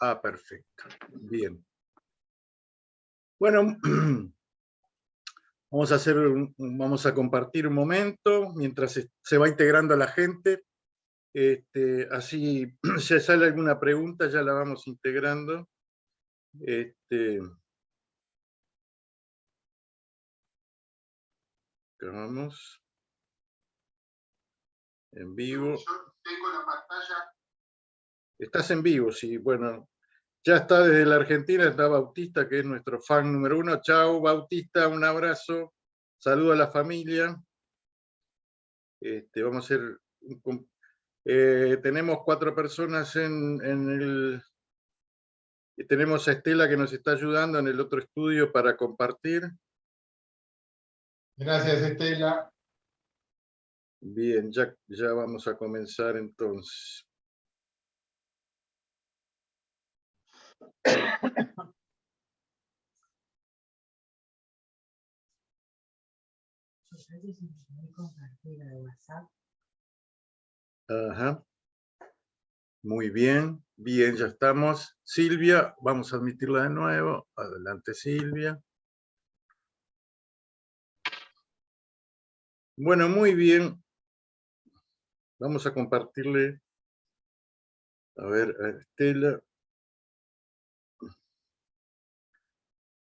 Ah, perfecto. Bien. Bueno, vamos a compartir un momento mientras se va integrando la gente. Así, si sale alguna pregunta, ya la vamos integrando. Vamos. En vivo. Yo tengo la pantalla. Estás en vivo, sí. Bueno, ya está desde la Argentina, está Bautista, que es nuestro fan número 1. Chao, Bautista, un abrazo. Saludo a la familia. Vamos a hacer... tenemos 4 personas en el... Tenemos a Estela que nos está ayudando en el otro estudio para compartir. Gracias, Estela. Bien, ya vamos a comenzar entonces. Ajá. Muy bien, bien, ya estamos. Silvia, vamos a admitirla de nuevo. Adelante, Silvia. Bueno, muy bien. Vamos a compartirle, a ver, a Estela.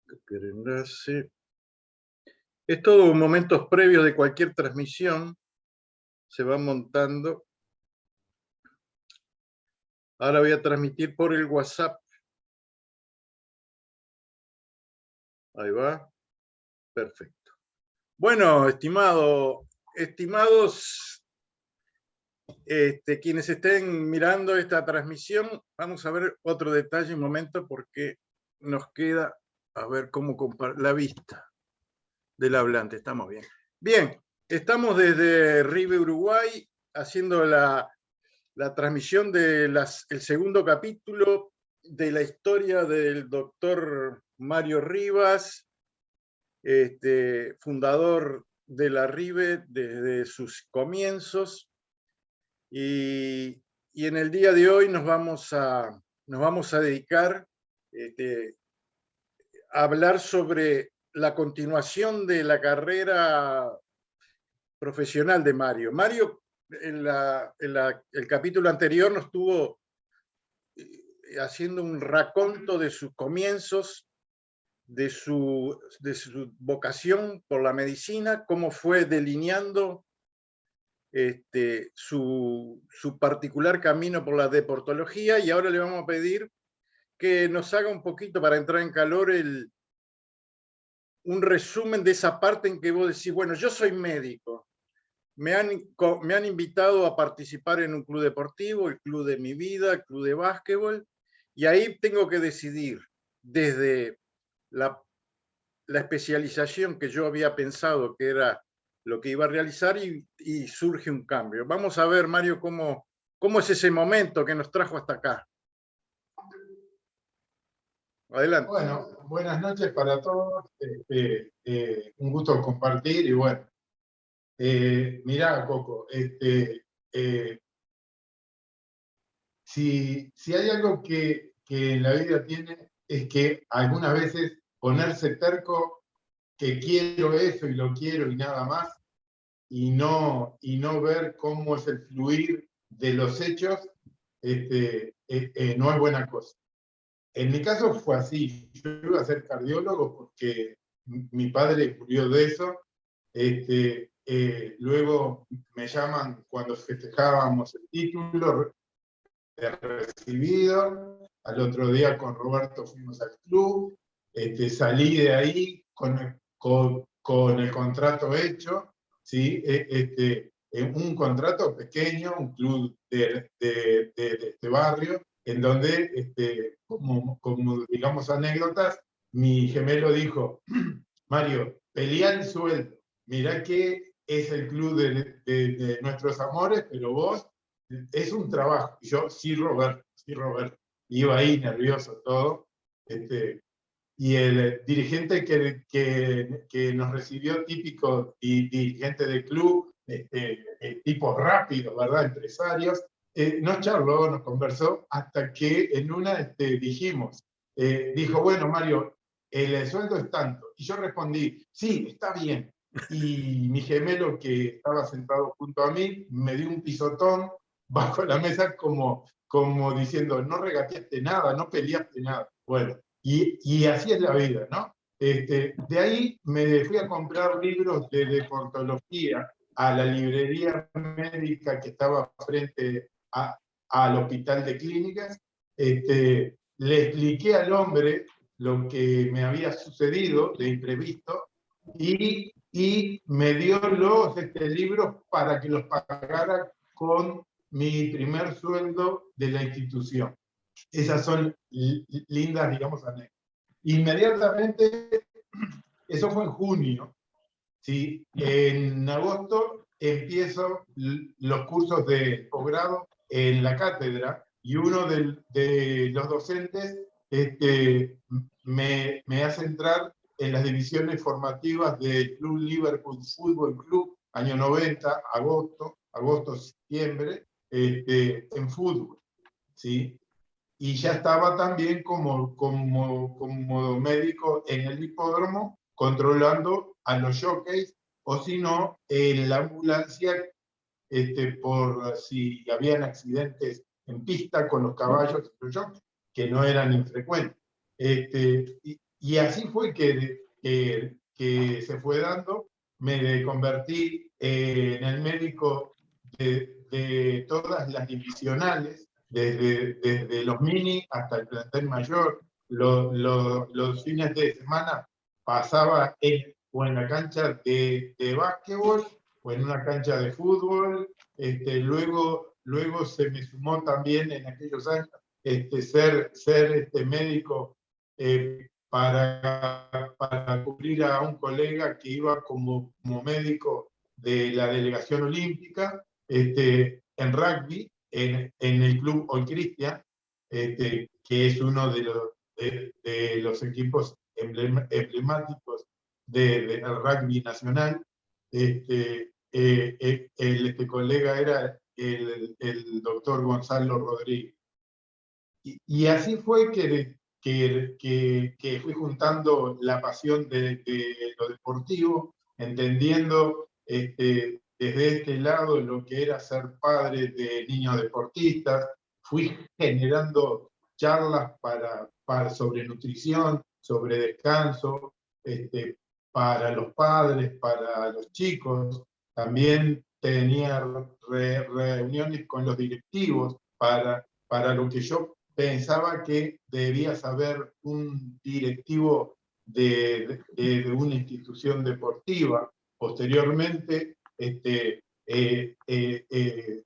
Copiar enlace. Es todo momentos previos de cualquier transmisión. Se va montando. Ahora voy a transmitir por el WhatsApp. Ahí va. Perfecto. Bueno, estimados, quienes estén mirando esta transmisión, vamos a ver otro detalle un momento porque nos queda a ver cómo compartir la vista del hablante. Estamos bien. Bien, estamos desde Rive, Uruguay, haciendo la transmisión del segundo capítulo de la historia del doctor Mario Rivas, fundador de la RIVE desde sus comienzos. Y en el día de hoy nos vamos a dedicar a hablar sobre la continuación de la carrera profesional de Mario. Mario, el capítulo anterior nos estuvo haciendo un raconto de sus comienzos, de su vocación por la medicina, cómo fue delineando su particular camino por la deportología, y ahora le vamos a pedir que nos haga un poquito, para entrar en calor, un resumen de esa parte en que vos decís, bueno, yo soy médico, me han invitado a participar en un club deportivo, el club de mi vida, el club de básquetbol, y ahí tengo que decidir desde la especialización que yo había pensado que era lo que iba a realizar, y surge un cambio. Vamos a ver, Mario, cómo es ese momento que nos trajo hasta acá. Adelante. Bueno, buenas noches para todos. Un gusto compartir. Y bueno, mirá, Coco, si hay algo que en la vida tiene, es que algunas veces ponerse terco, que quiero eso y lo quiero y nada más, y no ver cómo es el fluir de los hechos, no es buena cosa. En mi caso fue así. Yo iba a ser cardiólogo porque mi padre murió de eso. Luego me llaman cuando festejábamos el título recibido. Al otro día con Roberto fuimos al club. Salí de ahí con el contrato hecho, ¿sí? Un contrato pequeño, un club de este barrio, en donde, como digamos anécdotas, mi gemelo dijo, Mario, pelea el sueldo, mirá que es el club de nuestros amores, pero vos es un trabajo. Y yo, sí, Roberto, iba ahí nervioso todo. Y el dirigente que nos recibió, típico dirigente del club, tipos rápidos, ¿verdad? Empresarios, nos charló, nos conversó, hasta que en una dijimos, dijo, bueno, Mario, el sueldo es tanto. Y yo respondí, sí, está bien. Y mi gemelo, que estaba sentado junto a mí, me dio un pisotón bajo la mesa como diciendo, no regateaste nada, no peleaste nada. Bueno, y así es la vida, ¿no? De ahí me fui a comprar libros de deportología a la librería médica que estaba frente al hospital de clínicas. Le expliqué al hombre lo que me había sucedido de imprevisto y me dio los libros para que los pagara con mi primer sueldo de la institución. Esas son lindas, digamos, anécdotas. Inmediatamente, eso fue en junio, ¿sí? En agosto empiezo los cursos de posgrado en la cátedra y uno de los docentes me hace entrar en las divisiones formativas del Club Liverpool Fútbol Club, año 90, agosto, septiembre, en fútbol, ¿sí? Y ya estaba también como médico en el hipódromo, controlando a los jockeys, o si no, en la ambulancia, por si habían accidentes en pista con los caballos y los jockeys, que no eran infrecuentes. Y así fue que se fue dando. Me convertí en el médico de todas las divisionales, desde los mini hasta el plantel mayor. Los fines de semana pasaba o en la cancha de básquetbol o en una cancha de fútbol. Luego se me sumó también en aquellos años ser médico para cubrir a un colega que iba como médico de la delegación olímpica en rugby, en el club All Christian, que es uno de los equipos emblemáticos del rugby nacional. El colega era el doctor Gonzalo Rodríguez. Y así fue que fui juntando la pasión de lo deportivo, entendiendo desde este lado lo que era ser padre de niños deportistas. Fui generando charlas sobre nutrición, sobre descanso, para los padres, para los chicos. También tenía reuniones con los directivos para lo que yo pensaba que debía saber un directivo de una institución deportiva. Posteriormente,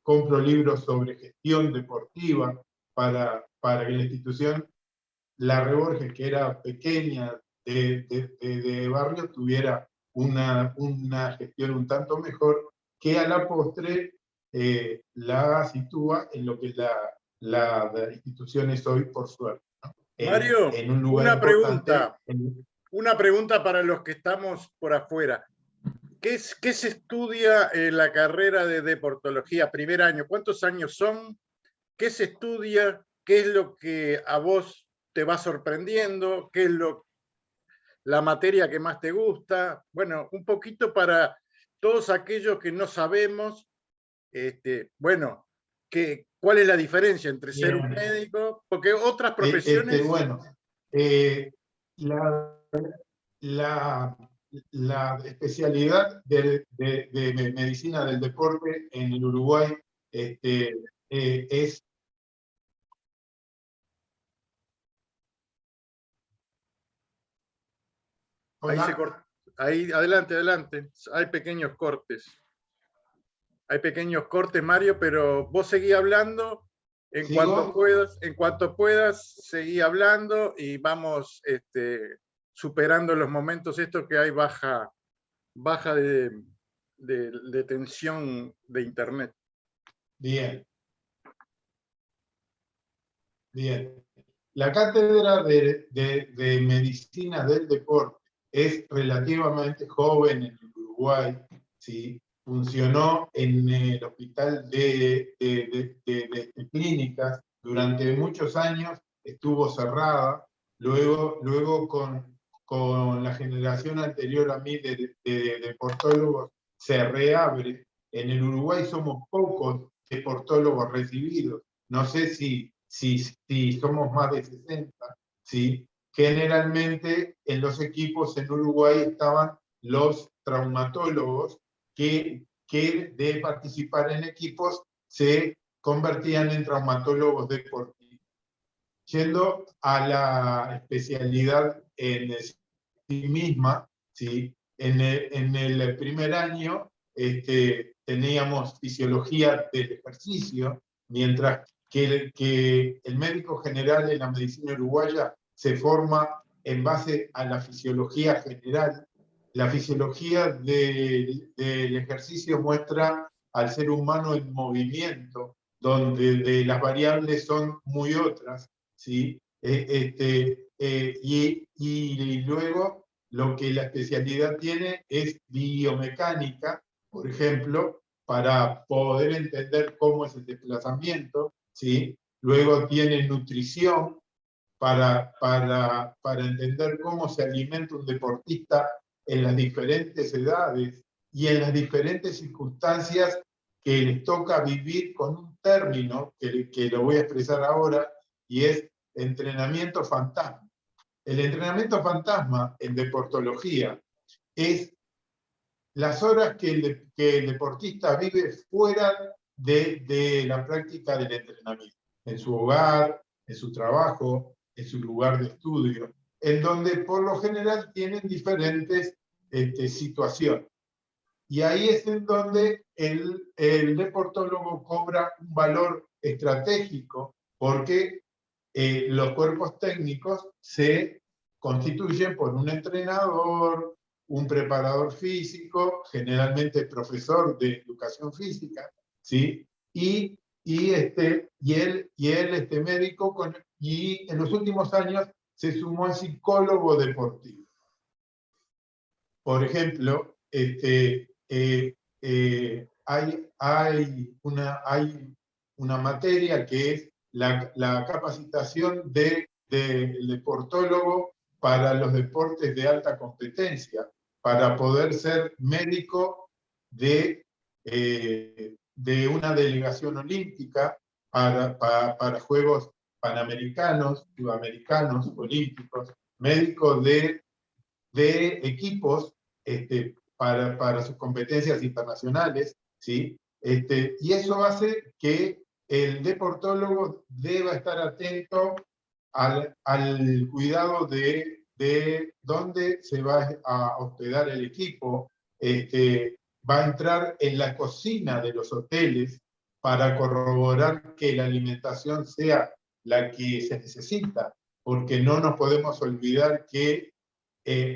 compro libros sobre gestión deportiva para que la institución, la Reborges, que era pequeña, de barrio, tuviera una gestión un tanto mejor, que a la postre la sitúa en lo que es la institución es hoy, por suerte, ¿no? Mario, en un lugar importante. Una pregunta para los que estamos por afuera. ¿Qué se estudia en la carrera de deportología, primer año? ¿Cuántos años son? ¿Qué se estudia? ¿Qué es lo que a vos te va sorprendiendo? ¿Qué es la materia que más te gusta? Bueno, un poquito para todos aquellos que no sabemos, bueno, ¿cuál es la diferencia entre ser un médico? Porque otras profesiones... Bueno, la especialidad de medicina del deporte en el Uruguay es... Ahí, adelante. Hay pequeños cortes. Hay pequeños cortes, Mario, pero vos seguí hablando. En cuanto puedas, seguí hablando y vamos superando los momentos estos que hay baja de tensión de internet. Bien. La cátedra de medicina del deporte es relativamente joven en Uruguay, ¿sí? funcionó en el hospital de clínicas durante muchos años, estuvo cerrada, luego con la generación anterior a mí de deportólogos se reabre. En el Uruguay somos pocos deportólogos recibidos, no sé si somos más de 60, ¿sí? Generalmente en los equipos en Uruguay estaban los traumatólogos que de participar en equipos se convertían en traumatólogos deportivos. Yendo a la especialidad en sí misma, ¿sí? En el primer año teníamos fisiología del ejercicio, mientras que el médico general en la medicina uruguaya se forma en base a la fisiología general. La fisiología del ejercicio muestra al ser humano en movimiento, donde las variables son muy otras, ¿sí? Y luego lo que la especialidad tiene es biomecánica, por ejemplo, para poder entender cómo es el desplazamiento, ¿sí? Luego tiene nutrición para entender cómo se alimenta un deportista en las diferentes edades y en las diferentes circunstancias que les toca vivir con un término que lo voy a expresar ahora, y es entrenamiento fantasma. El entrenamiento fantasma en deportología es las horas que el deportista vive fuera de la práctica del entrenamiento, en su hogar, en su trabajo, en su lugar de estudio, en donde por lo general tienen diferentes situaciones. Y ahí es en donde el deportólogo cobra un valor estratégico, porque los cuerpos técnicos se constituyen por un entrenador, un preparador físico, generalmente profesor de educación física, ¿sí? Y el médico, y en los últimos años se sumó el psicólogo deportivo. Por ejemplo, hay una materia que es la capacitación del deportólogo para los deportes de alta competencia, para poder ser médico de una delegación olímpica para Juegos Panamericanos, Sudamericanos, Olímpicos, médico de equipos para sus competencias internacionales, ¿sí? Y eso hace que el deportólogo deba estar atento al cuidado de dónde se va a hospedar el equipo, va a entrar en la cocina de los hoteles para corroborar que la alimentación sea la que se necesita, porque no nos podemos olvidar que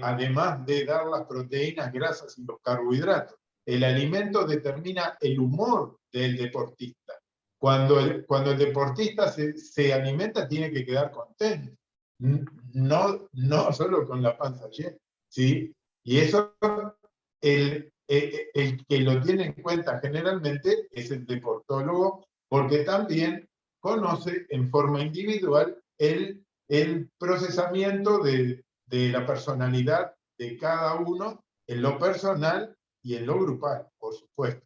además de dar las proteínas, grasas y los carbohidratos, el alimento determina el humor del deportista. Cuando el deportista se alimenta, tiene que quedar contento, no solo con la panza llena, ¿sí? Y eso, el que lo tiene en cuenta generalmente es el deportólogo, porque también conoce en forma individual el procesamiento de la personalidad de cada uno en lo personal y en lo grupal, por supuesto,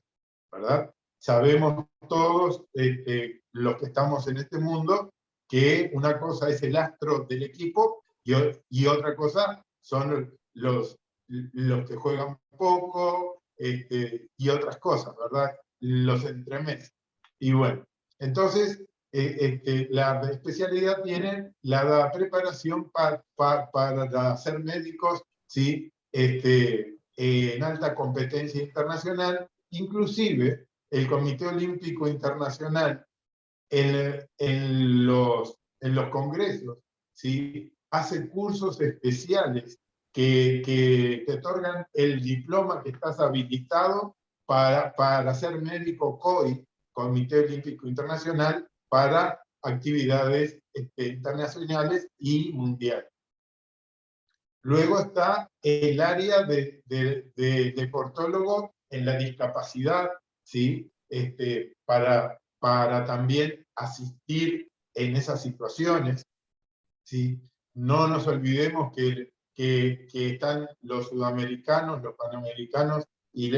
¿verdad? Sabemos todos los que estamos en este mundo que una cosa es el astro del equipo y otra cosa son los que juegan poco y otras cosas, ¿verdad? Los entremeses. Y bueno, entonces la especialidad tiene la preparación para ser médicos, ¿sí? En alta competencia internacional, inclusive el Comité Olímpico Internacional en los congresos, ¿sí? Hace cursos especiales que te otorgan el diploma que estás habilitado para ser médico COI, Comité Olímpico Internacional, para actividades internacionales y mundiales. Luego está el área de deportólogo en la discapacidad, ¿sí? Para también asistir en esas situaciones, ¿sí? No nos olvidemos que están los sudamericanos, los panamericanos y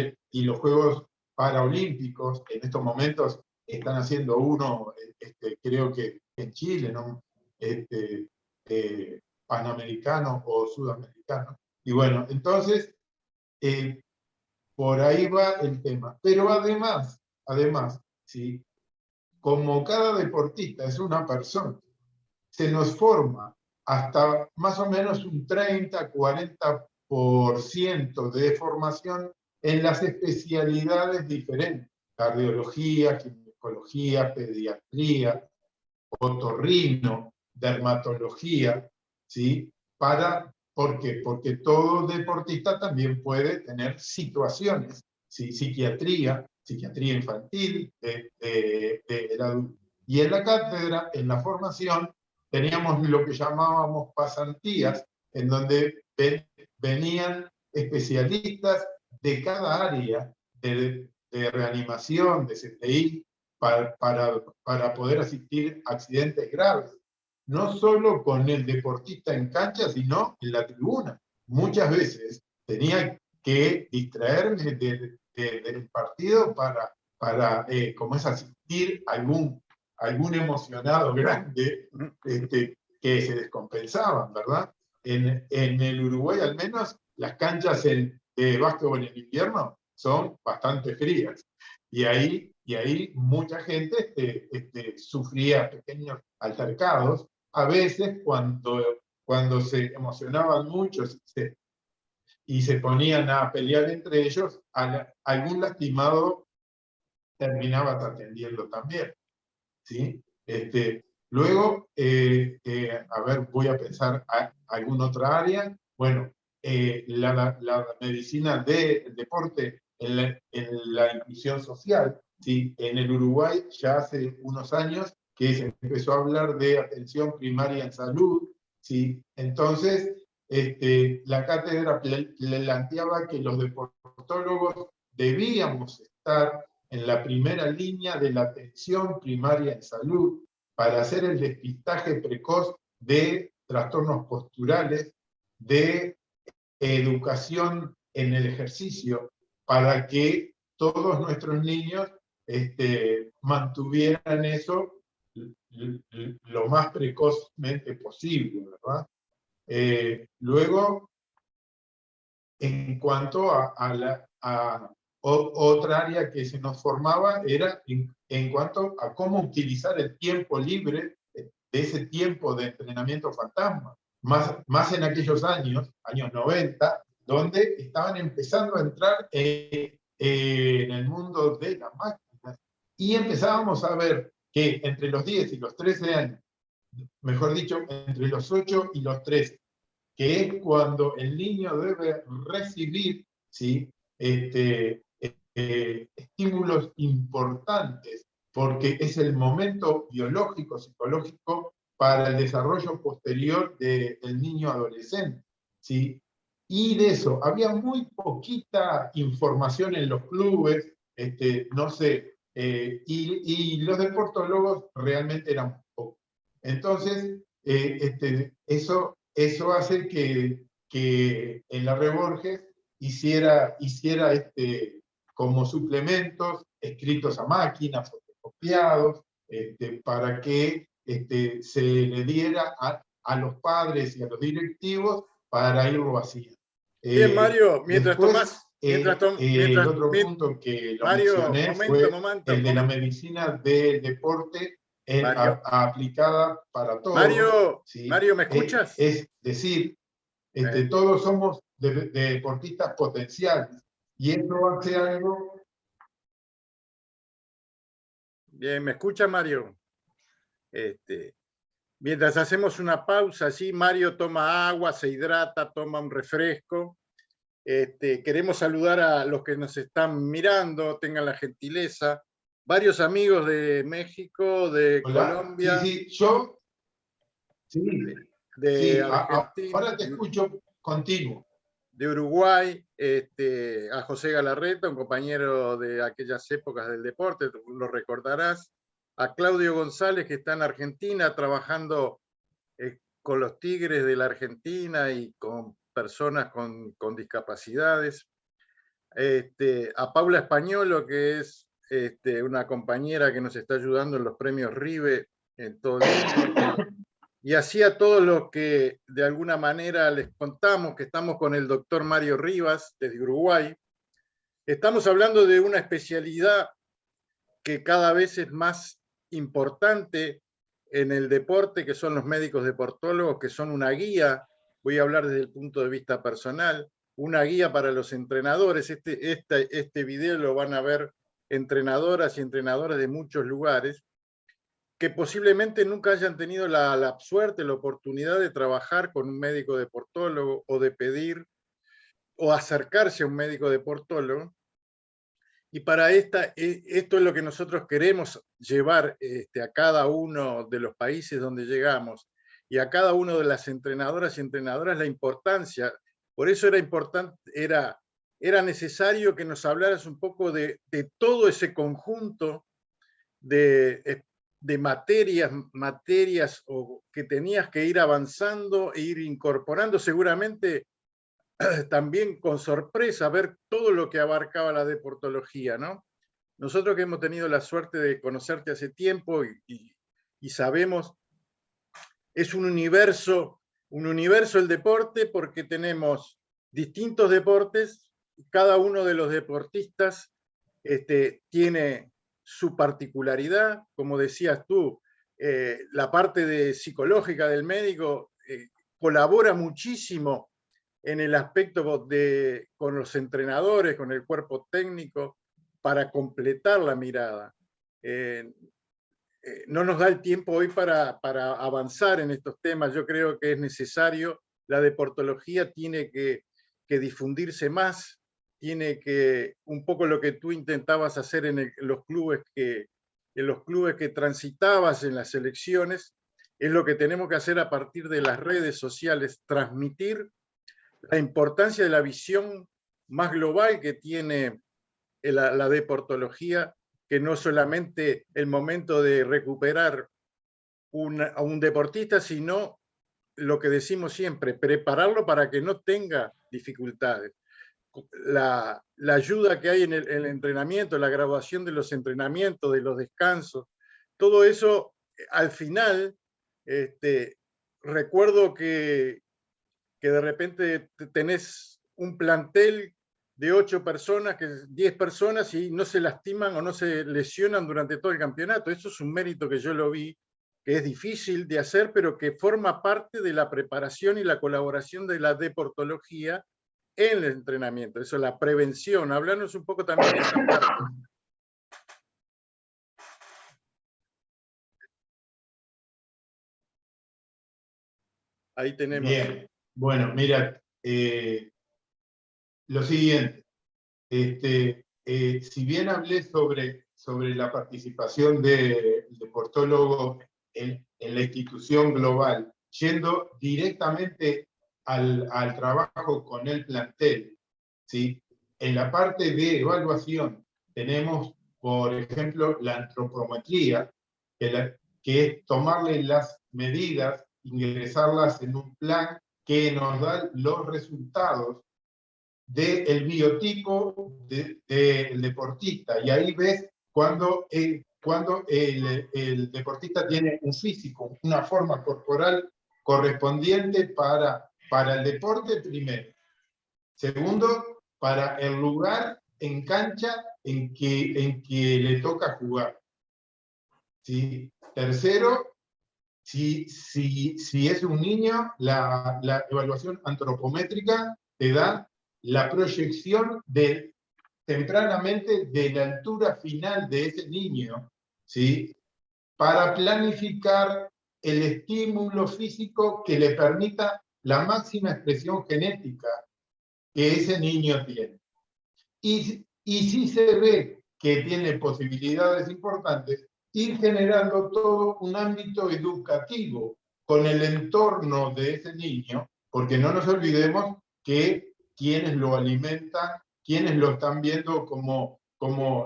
los Juegos Paralímpicos. En estos momentos están haciendo uno, creo que en Chile, ¿no? Panamericano o sudamericano. Y bueno, entonces, por ahí va el tema. Pero además, ¿sí? Como cada deportista es una persona, se nos forma hasta más o menos un 30-40% de formación en las especialidades diferentes: cardiología, ginecología, pediatría, otorrino, dermatología, ¿sí? ¿Por qué? Porque todo deportista también puede tener situaciones, ¿sí? Psiquiatría infantil, del adulto. Y en la cátedra, en la formación, teníamos lo que llamábamos pasantías, en donde venían especialistas de cada área de reanimación, de CTI, para poder asistir a accidentes graves, no solo con el deportista en cancha, sino en la tribuna. Muchas veces tenía que distraerme del partido para como es, asistir a algún emocionado grande, que se descompensaban, ¿verdad? En el Uruguay, al menos, las canchas de básquetbol en invierno son bastante frías. Y ahí mucha gente sufría pequeños altercados, a veces cuando se emocionaban mucho y se ponían a pelear entre ellos, algún lastimado terminaba atendiendo también, ¿sí? Luego, a ver, voy a pensar alguna otra área. Bueno, la medicina del deporte en la inclusión social, ¿sí? En el Uruguay ya hace unos años que se empezó a hablar de atención primaria en salud, ¿sí? Entonces, la cátedra planteaba que los deportólogos debíamos estar en la primera línea de la atención primaria en salud para hacer el despistaje precoz de trastornos posturales, de educación en el ejercicio, para que todos nuestros niños mantuvieran eso lo más precozmente posible, ¿verdad? Luego, en cuanto a otra área que se nos formaba, era en cuanto a cómo utilizar el tiempo libre de ese tiempo de entrenamiento fantasma, más en aquellos años 90, donde estaban empezando a entrar en el mundo de las máquinas, y empezábamos a ver que entre los 10 y los 13 años, mejor dicho, entre los 8 y los 13, que es cuando el niño debe recibir, ¿sí? Estímulos importantes, porque es el momento biológico, psicológico, para el desarrollo posterior del niño adolescente, ¿sí? Y de eso había muy poquita información en los clubes, no sé, y los deportólogos realmente eran pocos. Entonces, eso hace que en la Reborges hiciera como suplementos escritos a máquina, fotocopiados, para que se le diera a los padres y a los directivos para irlo haciendo. Bien, Mario, mientras Después, tomás, el otro punto que lo Mario, mencioné fue el de la medicina del deporte Mario, aplicada para todos, ¿sí? Mario, ¿me escuchas? Es decir, todos somos deportistas potenciales, y esto hace algo. Bien, ¿me escucha, Mario? Mientras hacemos una pausa, así Mario toma agua, se hidrata, toma un refresco. Queremos saludar a los que nos están mirando, tengan la gentileza. Varios amigos de México, de Hola. Colombia, Sí, yo. Sí, de sí, Argentina. ahora te escucho continuo. de Uruguay, a José Galarreta, un compañero de aquellas épocas del deporte, lo recordarás, a Claudio González, que está en Argentina trabajando con los Tigres de la Argentina y con personas con discapacidades, a Paula Españolo, que es una compañera que nos está ayudando en los premios RIBE en todo el mundo, y así a todos los que de alguna manera les contamos que estamos con el doctor Mario Rivas desde Uruguay. Estamos hablando de una especialidad que cada vez es más importante en el deporte, que son los médicos deportólogos, que son una guía, voy a hablar desde el punto de vista personal, una guía para los entrenadores. Este video lo van a ver entrenadoras y entrenadores de muchos lugares, que posiblemente nunca hayan tenido la suerte, la oportunidad de trabajar con un médico deportólogo o de pedir o acercarse a un médico deportólogo. Y para esto es lo que nosotros queremos llevar a cada uno de los países donde llegamos y a cada uno de las entrenadoras y entrenadoras la importancia. Por eso era necesario que nos hablaras un poco de todo ese conjunto de materias o que tenías que ir avanzando e ir incorporando, seguramente también con sorpresa, ver todo lo que abarcaba la deportología, ¿no? Nosotros que hemos tenido la suerte de conocerte hace tiempo y sabemos, es un universo el deporte, porque tenemos distintos deportes, cada uno de los deportistas tiene su particularidad, como decías tú, la parte psicológica del médico colabora muchísimo en el aspecto con los entrenadores, con el cuerpo técnico, para completar la mirada. No nos da el tiempo hoy para avanzar en estos temas. Yo creo que es necesario, la deportología tiene que difundirse más, tiene que, un poco lo que tú intentabas hacer en los clubes que transitabas en las selecciones, es lo que tenemos que hacer a partir de las redes sociales, transmitir la importancia de la visión más global que tiene la deportología, que no solamente el momento de recuperar a un deportista, sino lo que decimos siempre, prepararlo para que no tenga dificultades. La ayuda que hay en el entrenamiento, la graduación de los entrenamientos, de los descansos, todo eso al final, recuerdo que de repente tenés un plantel de 8 personas, 10 personas, y no se lastiman o no se lesionan durante todo el campeonato. Eso es un mérito que yo lo vi, que es difícil de hacer, pero que forma parte de la preparación y la colaboración de la deportología en el entrenamiento. Eso, la prevención. Háblanos un poco también de esa parte. Ahí tenemos. Bien, bueno, mira, lo siguiente, si bien hablé sobre la participación del deportólogo en la institución global, yendo directamente al trabajo con el plantel, ¿sí? En la parte de evaluación tenemos, por ejemplo, la antropometría, que es tomarle las medidas, ingresarlas en un plan que nos da los resultados del biotipo del deportista. Y ahí ves cuando el deportista tiene un físico, una forma corporal correspondiente para el deporte, primero. Segundo, para el lugar en cancha en que le toca jugar. ¿Sí? Tercero, si es un niño, la evaluación antropométrica te da la proyección tempranamente de la altura final de ese niño, ¿sí? Para planificar el estímulo físico que le permita la máxima expresión genética que ese niño tiene. Y si se ve que tiene posibilidades importantes, ir generando todo un ámbito educativo con el entorno de ese niño, porque no nos olvidemos que quiénes lo alimentan, quiénes lo están viendo como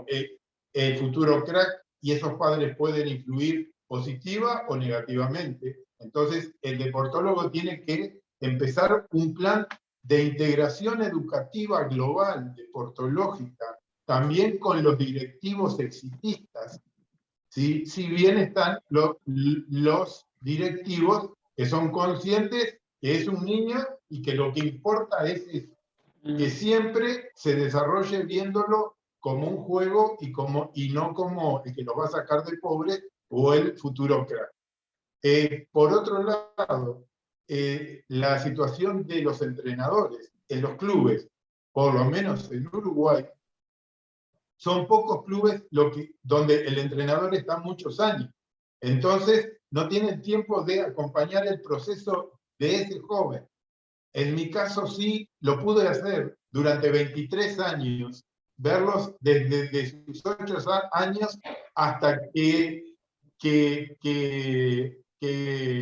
el futuro crack, y esos padres pueden influir positiva o negativamente. Entonces, el deportólogo tiene que empezar un plan de integración educativa global, deportológica, también con los directivos exitistas. ¿Sí? Si bien están los directivos que son conscientes que es un niño y que lo que importa es eso, que siempre se desarrolle viéndolo como un juego y no como el que los va a sacar de pobre o el futuro crack. Por otro lado, la situación de los entrenadores en los clubes, por lo menos en Uruguay, son pocos clubes donde el entrenador está muchos años. Entonces, no tienen tiempo de acompañar el proceso de ese joven. En mi caso sí lo pude hacer durante 23 años, verlos desde sus 8 años hasta que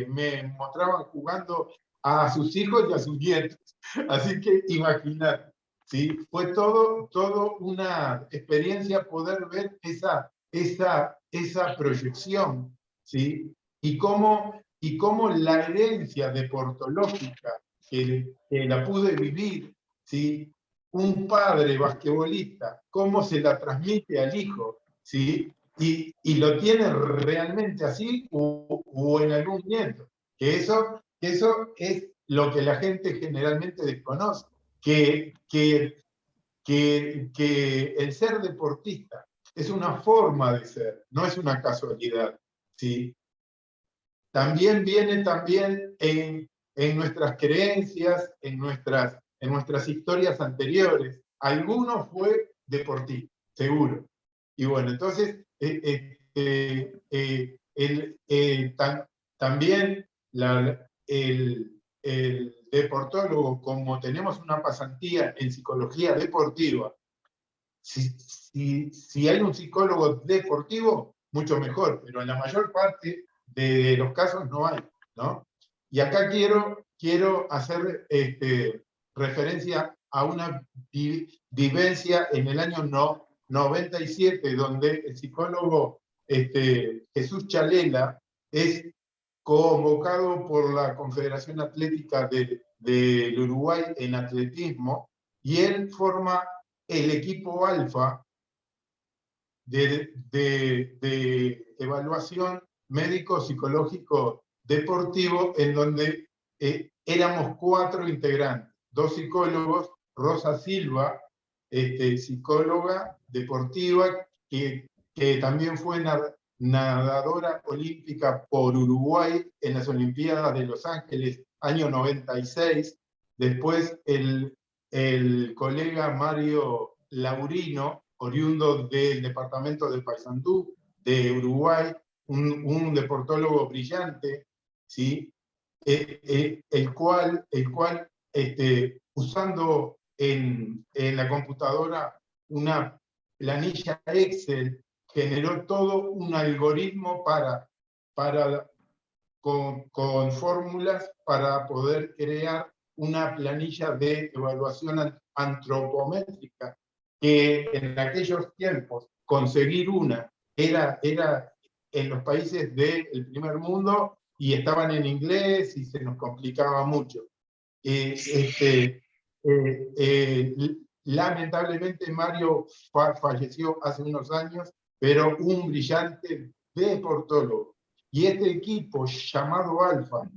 me mostraban jugando a sus hijos y a sus nietos. Así que imagínate, ¿sí? Fue todo una experiencia poder ver esa proyección, ¿sí? Y cómo la herencia deportológica que la pude vivir, ¿sí? Un padre basquetbolista, cómo se la transmite al hijo, ¿sí? Y lo tiene realmente así o en algún nieto. Que eso es lo que la gente generalmente desconoce, que el ser deportista es una forma de ser, no es una casualidad, ¿sí? También viene en nuestras creencias, en nuestras historias anteriores. Alguno fue deportista, seguro. Y bueno, entonces, también el deportólogo, como tenemos una pasantía en psicología deportiva, si hay un psicólogo deportivo, mucho mejor, pero en la mayor parte de los casos no hay, ¿no? Y acá quiero hacer referencia a una vivencia en el año 97, donde el psicólogo Jesús Chalela es convocado por la Confederación Atlética del Uruguay en atletismo, y él forma el equipo alfa de evaluación médico-psicológico deportivo, en donde éramos 4 integrantes, 2 psicólogos, Rosa Silva, psicóloga deportiva, que también fue nadadora olímpica por Uruguay en las Olimpiadas de Los Ángeles, año 96. Después el colega Mario Laurino, oriundo del departamento de Paysandú, de Uruguay, un deportólogo brillante, ¿sí? El cual usando en la computadora una planilla Excel, generó todo un algoritmo con fórmulas para poder crear una planilla de evaluación antropométrica, que en aquellos tiempos conseguir una era en los países del primer mundo y estaban en inglés y se nos complicaba mucho. Lamentablemente Mario falleció hace unos años, pero un brillante deportólogo. Y este equipo llamado Alfa,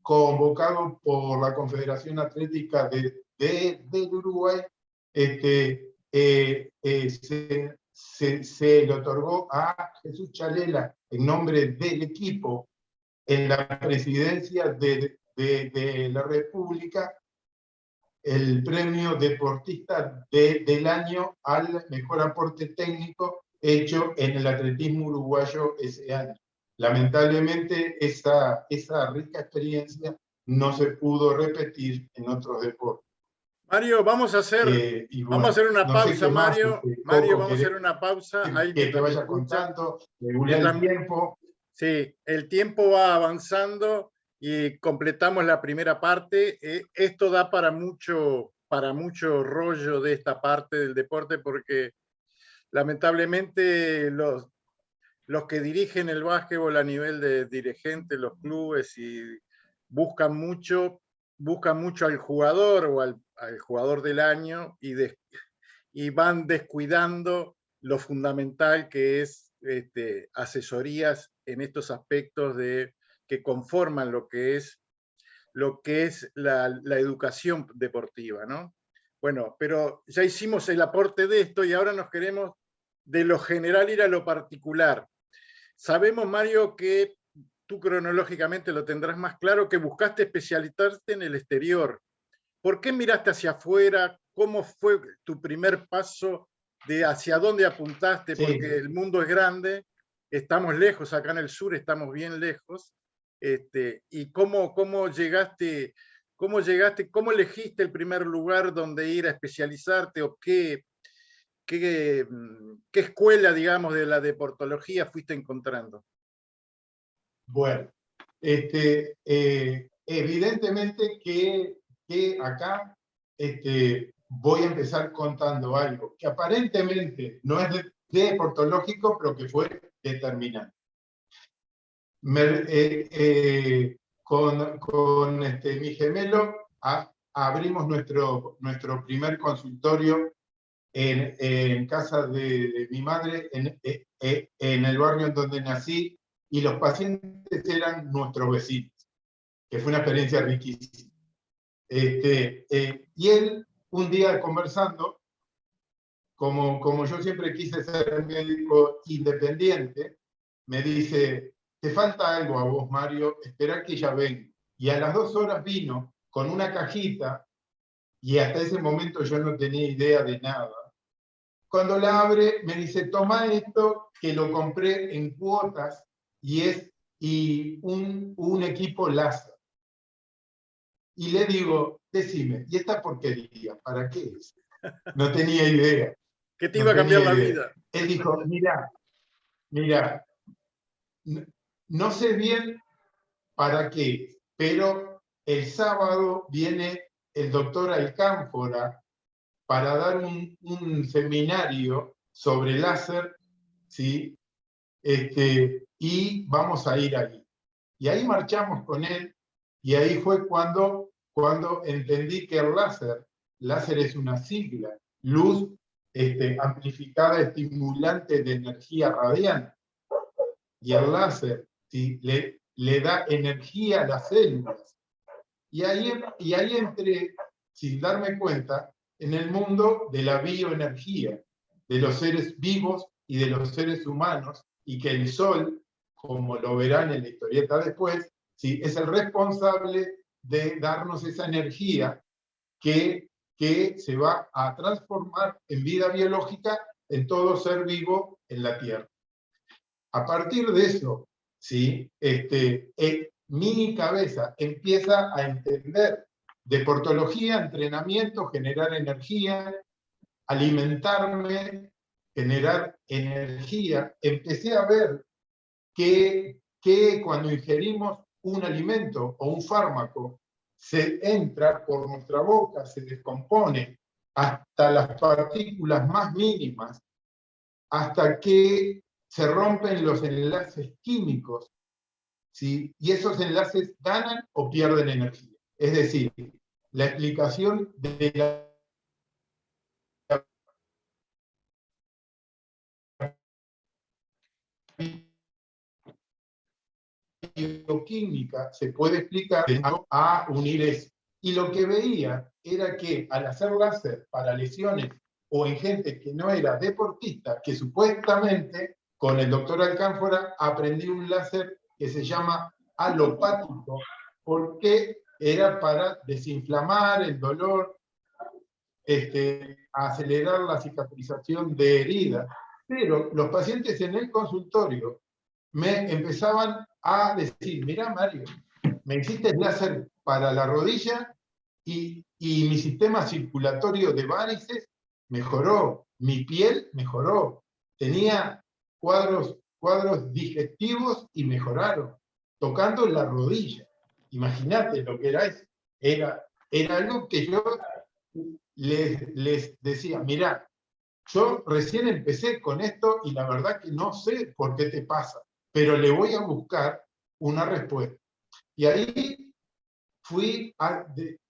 convocado por la Confederación Atlética del Uruguay, se le otorgó a Jesús Chalela, en nombre del equipo, en la presidencia de la República, el premio deportista del año al mejor aporte técnico hecho en el atletismo uruguayo ese año. Lamentablemente esa rica experiencia no se pudo repetir en otros deportes. Mario, vamos a hacer una pausa, Mario. Mario, vamos a hacer una pausa. Que te vaya contando, regular el tiempo. Sí, el tiempo va avanzando y completamos la primera parte. Esto da para mucho para mucho rollo de esta parte del deporte, porque lamentablemente los que dirigen el básquetbol a nivel de dirigentes, los clubes, y buscan mucho al jugador o al jugador del año y van descuidando lo fundamental que es asesorías en estos aspectos que conforman lo que es la educación deportiva, ¿no? Bueno, pero ya hicimos el aporte de esto y ahora nos queremos de lo general ir a lo particular. Sabemos, Mario, que tú cronológicamente lo tendrás más claro, que buscaste especializarte en el exterior. ¿Por qué miraste hacia afuera? ¿Cómo fue tu primer paso de hacia dónde apuntaste? Sí. Porque el mundo es grande, estamos lejos, acá en el sur estamos bien lejos. ¿Y cómo llegaste, cómo elegiste el primer lugar donde ir a especializarte o qué escuela, digamos, de la deportología fuiste encontrando? Bueno, evidentemente que acá voy a empezar contando algo que aparentemente no es deportológico, pero que fue determinante. Con mi gemelo abrimos nuestro primer consultorio en casa de mi madre, en el barrio en donde nací, y los pacientes eran nuestros vecinos, que fue una experiencia riquísima. Y él, un día conversando, como yo siempre quise ser médico independiente, me dice: te falta algo a vos, Mario, esperá que ya vengo. Y a las 2 horas vino con una cajita, y hasta ese momento yo no tenía idea de nada. Cuando la abre, me dice: toma esto, que lo compré en cuotas, y un equipo láser. Y le digo: decime, ¿y esta porquería para qué es? No tenía idea. ¿Qué te No iba a cambiar tenía la idea. vida? Él dijo: mira, no sé bien para qué, pero el sábado viene el doctor Alcámpora para dar un seminario sobre láser, ¿sí? Y vamos a ir ahí. Y ahí marchamos con él, y ahí fue cuando entendí que el láser es una sigla, luz amplificada estimulante de energía radiante. Y el láser, ¿sí?, le da energía a las células. Y ahí entré, sin darme cuenta, en el mundo de la bioenergía, de los seres vivos y de los seres humanos, y que el sol, como lo verán en la historieta después, ¿sí?, es el responsable de darnos esa energía que se va a transformar en vida biológica en todo ser vivo en la Tierra. A partir de eso, ¿sí?, mi cabeza empieza a entender deportología, entrenamiento, generar energía, alimentarme, generar energía. Empecé a ver que cuando ingerimos un alimento o un fármaco, se entra por nuestra boca, se descompone hasta las partículas más mínimas, hasta que se rompen los enlaces químicos, ¿sí? Y esos enlaces ganan o pierden energía. Es decir, la explicación de la bioquímica se puede explicar a unir eso. Y lo que veía era que al hacer láser para lesiones o en gente que no era deportista, que supuestamente con el doctor Alcámpora aprendí un láser que se llama alopático, porque era para desinflamar el dolor, acelerar la cicatrización de heridas. Pero los pacientes en el consultorio me empezaban a decir: mirá, Mario, me hiciste láser para la rodilla y mi sistema circulatorio de varices mejoró, mi piel mejoró, tenía cuadros digestivos y mejoraron, tocando la rodilla. Imagínate lo que era eso. Era algo que yo les decía, mirá, yo recién empecé con esto y la verdad que no sé por qué te pasa, pero le voy a buscar una respuesta. Y ahí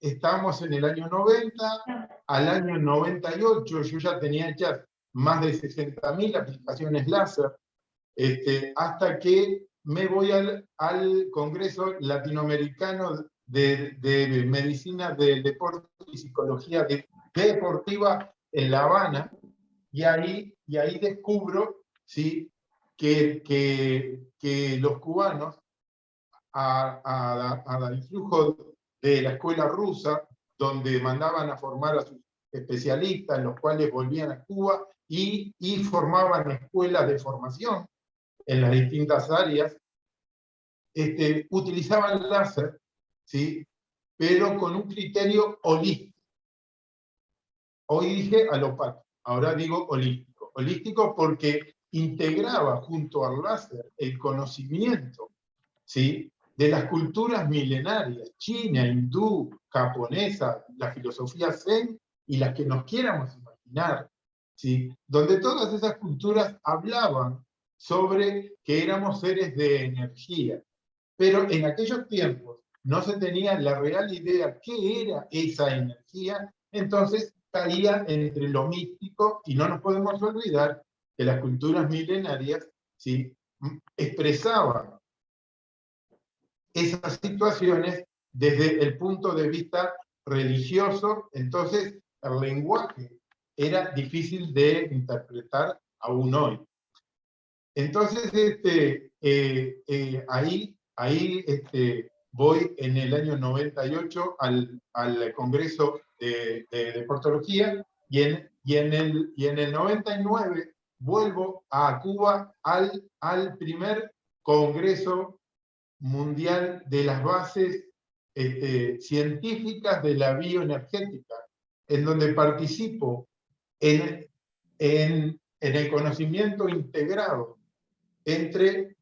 estábamos en el año 90, al año 98 yo ya tenía hechas más de 60.000 aplicaciones láser, hasta que me voy al Congreso Latinoamericano de Medicina del Deporte y Psicología Deportiva en La Habana, y ahí descubro, ¿sí?, que los cubanos, al influjo de la escuela rusa, donde mandaban a formar a sus especialistas, los cuales volvían a Cuba y formaban escuelas de formación en las distintas áreas, utilizaban láser, ¿sí?, pero con un criterio holístico. Hoy dije alopático, ahora digo holístico. Holístico porque integraba junto al láser el conocimiento, ¿sí?, de las culturas milenarias, china, hindú, japonesa, la filosofía zen y las que nos quieramos imaginar, ¿sí?, donde todas esas culturas hablaban sobre que éramos seres de energía. Pero en aquellos tiempos no se tenía la real idea qué era esa energía, entonces caía entre lo místico, y no nos podemos olvidar que las culturas milenarias, ¿sí?, expresaban esas situaciones desde el punto de vista religioso, entonces el lenguaje era difícil de interpretar aún hoy. Entonces, ahí voy en el año 98 al Congreso de Portología, y en el 99 vuelvo a Cuba al primer Congreso Mundial de las Bases Científicas de la Bioenergética, en donde participo en el conocimiento integrado entre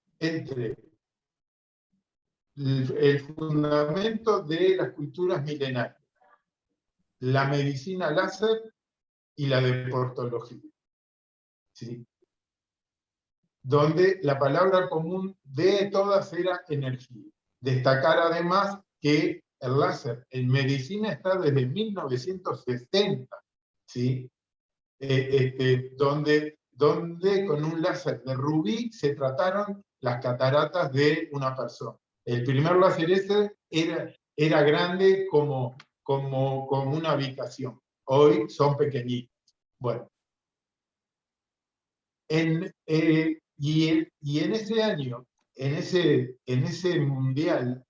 el fundamento de las culturas milenarias, la medicina láser y la deportología, ¿sí?, donde la palabra común de todas era energía. Destacar además que el láser en medicina está desde 1960, ¿sí?, donde con un láser de rubí se trataron las cataratas de una persona. El primer láser ese era grande como una habitación. Hoy son pequeñitos. Bueno, y en ese año, en ese mundial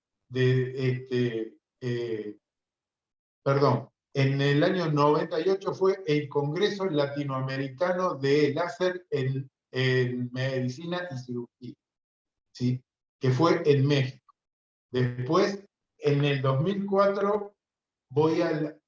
perdón, en el año 98 fue el Congreso Latinoamericano de Láser en Medicina y Cirugía, ¿sí?, que fue en México. Después, en el 2004, voy al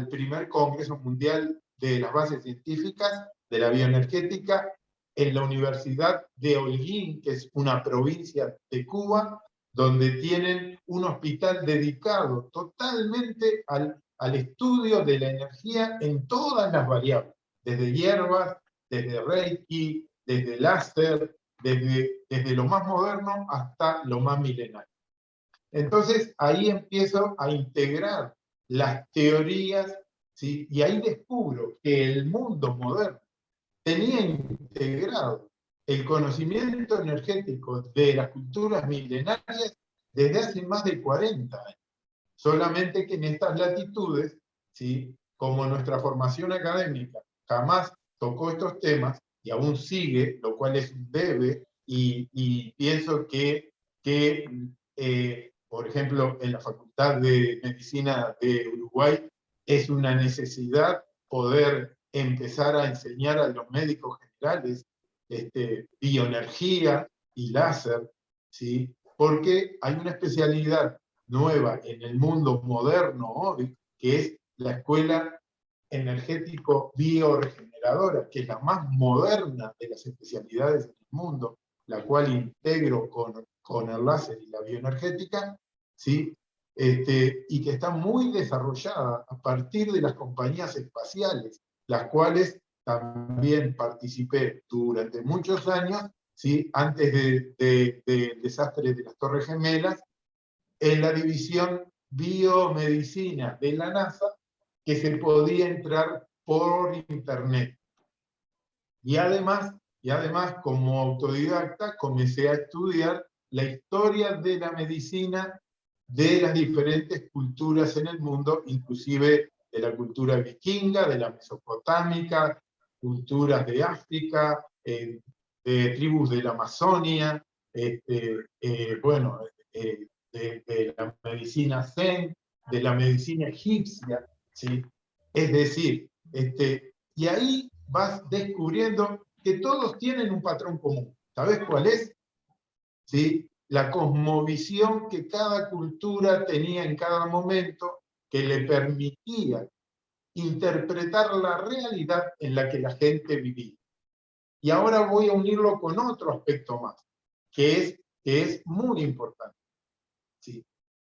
primer Congreso Mundial de las Bases Científicas de la Bioenergética en la Universidad de Holguín, que es una provincia de Cuba, donde tienen un hospital dedicado totalmente al estudio de la energía en todas las variables, desde hierbas, desde Reiki, desde láser, desde lo más moderno hasta lo más milenario. Entonces ahí empiezo a integrar las teorías, ¿sí?, y ahí descubro que el mundo moderno tenía integrado el conocimiento energético de las culturas milenarias desde hace más de 40 años. Solamente que en estas latitudes, ¿sí?, como nuestra formación académica jamás tocó estos temas, y aún sigue, lo cual es un debe, y pienso que por ejemplo, en la Facultad de Medicina de Uruguay es una necesidad poder empezar a enseñar a los médicos generales bioenergía y láser, ¿sí?, porque hay una especialidad nueva en el mundo moderno hoy, que es la escuela energético-bioregeneradora, que es la más moderna de las especialidades en el mundo, la cual integro con el láser y la bioenergética, ¿sí?, y que está muy desarrollada a partir de las compañías espaciales, las cuales también participé durante muchos años, ¿sí? Antes del desastre de las Torres Gemelas, en la división biomedicina de la NASA, que se podía entrar por internet. Y además, como autodidacta, comencé a estudiar la historia de la medicina de las diferentes culturas en el mundo, inclusive de la cultura vikinga, de la mesopotámica, culturas de África, de tribus de la Amazonia, bueno, de la medicina zen, de la medicina egipcia, ¿sí? Es decir, y ahí vas descubriendo que todos tienen un patrón común. ¿Sabes cuál es? ¿Sí? La cosmovisión que cada cultura tenía en cada momento, que le permitía interpretar la realidad en la que la gente vivía. Y ahora voy a unirlo con otro aspecto más, que es muy importante. ¿Sí?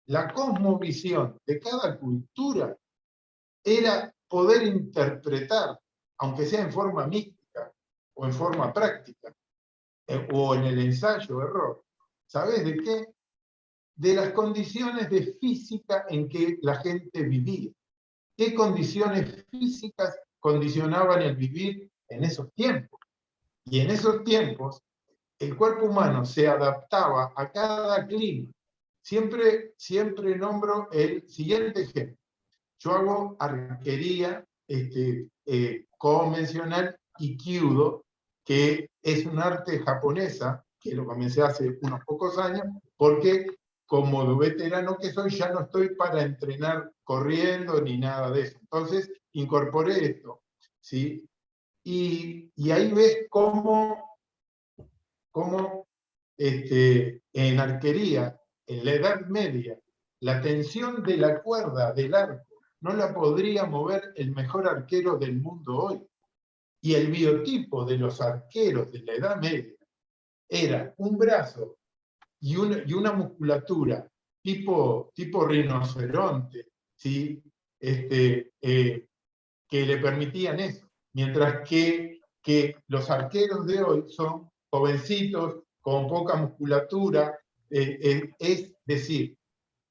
La cosmovisión de cada cultura era poder interpretar, aunque sea en forma mística o en forma práctica, o en el ensayo-error. ¿Sabes de qué? De las condiciones de física en que la gente vivía. ¿Qué condiciones físicas condicionaban el vivir en esos tiempos? Y en esos tiempos, el cuerpo humano se adaptaba a cada clima. Siempre nombro el siguiente ejemplo. Yo hago arquería convencional y kyudo, que es un arte japonesa, que lo comencé hace unos pocos años, porque como veterano que soy, ya no estoy para entrenar corriendo ni nada de eso. Entonces, incorporé esto, ¿sí? Y ahí ves cómo en arquería, en la Edad Media, la tensión de la cuerda del arco no la podría mover el mejor arquero del mundo hoy. Y el biotipo de los arqueros de la Edad Media era un brazo y una musculatura tipo rinoceronte, ¿sí? Que le permitían eso. Mientras que los arqueros de hoy son jovencitos, con poca musculatura, es decir,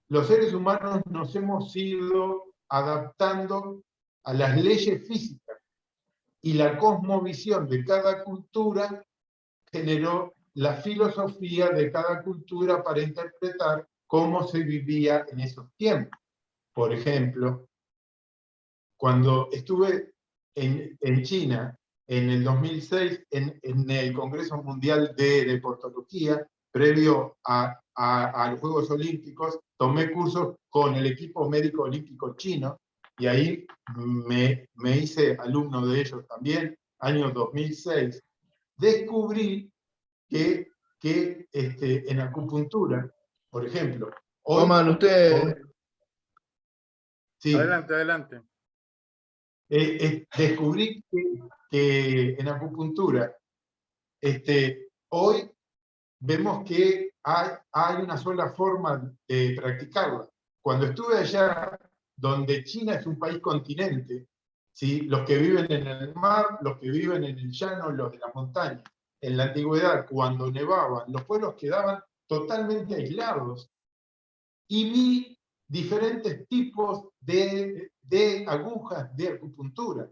los seres humanos nos hemos ido adaptando a las leyes físicas y la cosmovisión de cada cultura generó la filosofía de cada cultura para interpretar cómo se vivía en esos tiempos. Por ejemplo, cuando estuve en China en el 2006, en el Congreso Mundial de Deportología, previo a los Juegos Olímpicos, tomé cursos con el equipo médico olímpico chino, y ahí me hice alumno de ellos también, año 2006. Descubrí que en acupuntura, por ejemplo, hoy... Coman usted. Sí, Adelante, adelante. descubrí que en acupuntura, hoy vemos que hay una sola forma de practicarla. Cuando estuve allá, donde China es un país continente, ¿sí? Los que viven en el mar, los que viven en el llano, los de la montaña. En la antigüedad, cuando nevaban, los pueblos quedaban totalmente aislados. Y vi diferentes tipos de agujas de acupuntura.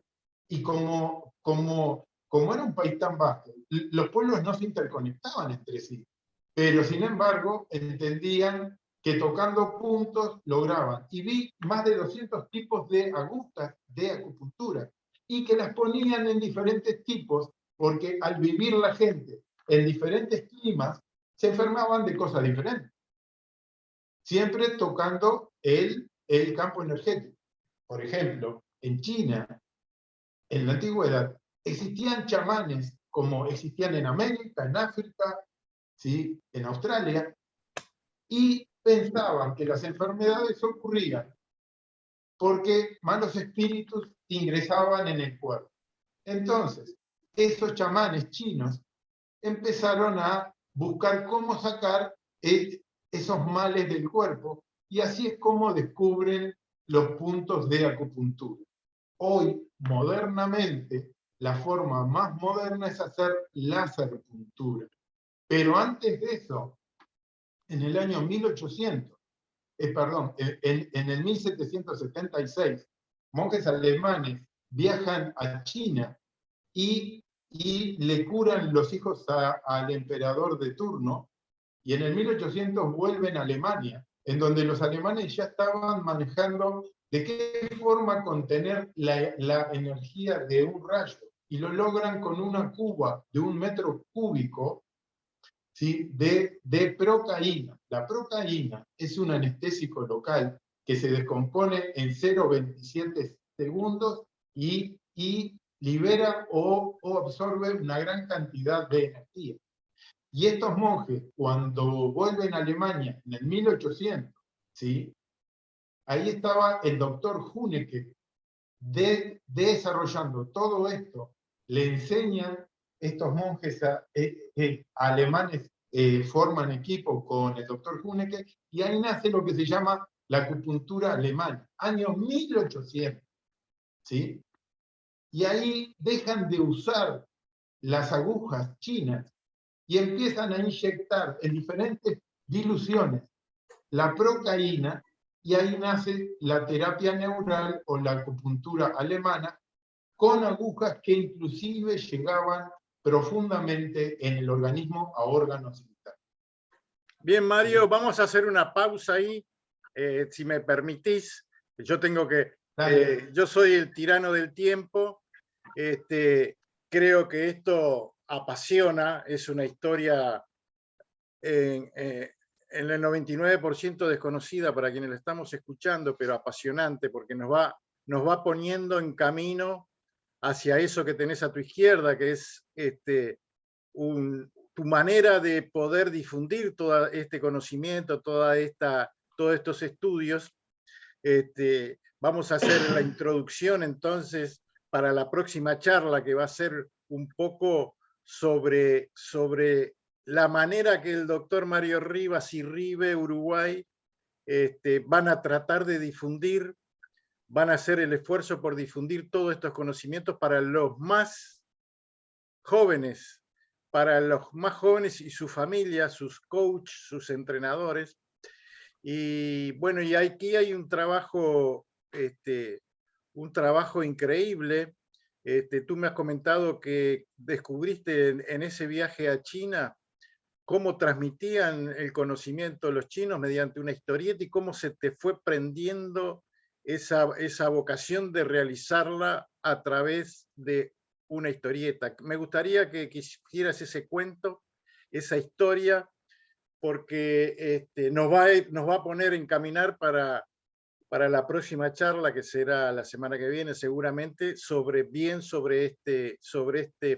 Y como era un país tan vasto, los pueblos no se interconectaban entre sí, pero sin embargo entendían que tocando puntos lograban. Y vi más de 200 tipos de agujas de acupuntura, y que las ponían en diferentes tipos, porque al vivir la gente en diferentes climas, se enfermaban de cosas diferentes, siempre tocando el campo energético. Por ejemplo, en China, en la antigüedad, existían chamanes como existían en América, en África, ¿sí? En Australia, y pensaban que las enfermedades ocurrían porque malos espíritus ingresaban en el cuerpo. Entonces, esos chamanes chinos empezaron a buscar cómo sacar esos males del cuerpo, Y así es como descubren los puntos de acupuntura. Hoy, modernamente, la forma más moderna es hacer láserpuntura. Pero antes de eso, en el año 1800, en el 1776, monjes alemanes viajan a China y le curan los hijos al emperador de turno, y en el 1800 vuelven a Alemania, en donde los alemanes ya estaban manejando de qué forma contener la energía de un rayo, y lo logran con una cuba de 1 metro cúbico, ¿sí?, de procaína. La procaína es un anestésico local que se descompone en 0,27 segundos y libera o absorbe una gran cantidad de energía. Y estos monjes, cuando vuelven a Alemania en el 1800, ¿sí?, ahí estaba el doctor Huneke desarrollando todo esto. Le enseñan estos monjes alemanes, forman equipo con el doctor Huneke, y ahí nace lo que se llama la acupuntura alemana, año 1800. ¿Sí? Y ahí dejan de usar las agujas chinas y empiezan a inyectar en diferentes diluciones la procaína, y ahí nace la terapia neural o la acupuntura alemana, con agujas que inclusive llegaban profundamente en el organismo a órganos internos. Bien, Mario, vamos a hacer una pausa ahí, si me permitís. Yo tengo que... yo soy el tirano del tiempo. Creo que esto apasiona, es una historia en el 99% desconocida para quienes la estamos escuchando, pero apasionante, porque nos va poniendo en camino hacia eso que tenés a tu izquierda, que es tu manera de poder difundir todo este conocimiento, todos estos estudios. Vamos a hacer la introducción entonces para la próxima charla, que va a ser un poco sobre la manera que el doctor Mario Rivas y RIBE Uruguay van a tratar de difundir, van a hacer el esfuerzo por difundir todos estos conocimientos para los más jóvenes, y su familia, sus coaches, sus entrenadores. Y bueno, y aquí hay un trabajo increíble. Tú me has comentado que descubriste en ese viaje a China cómo transmitían el conocimiento los chinos mediante una historieta, y cómo se te fue prendiendo esa vocación de realizarla a través de una historieta. Me gustaría que quisieras ese cuento, esa historia, porque nos va a poner en caminar para la próxima charla, que será la semana que viene seguramente, sobre este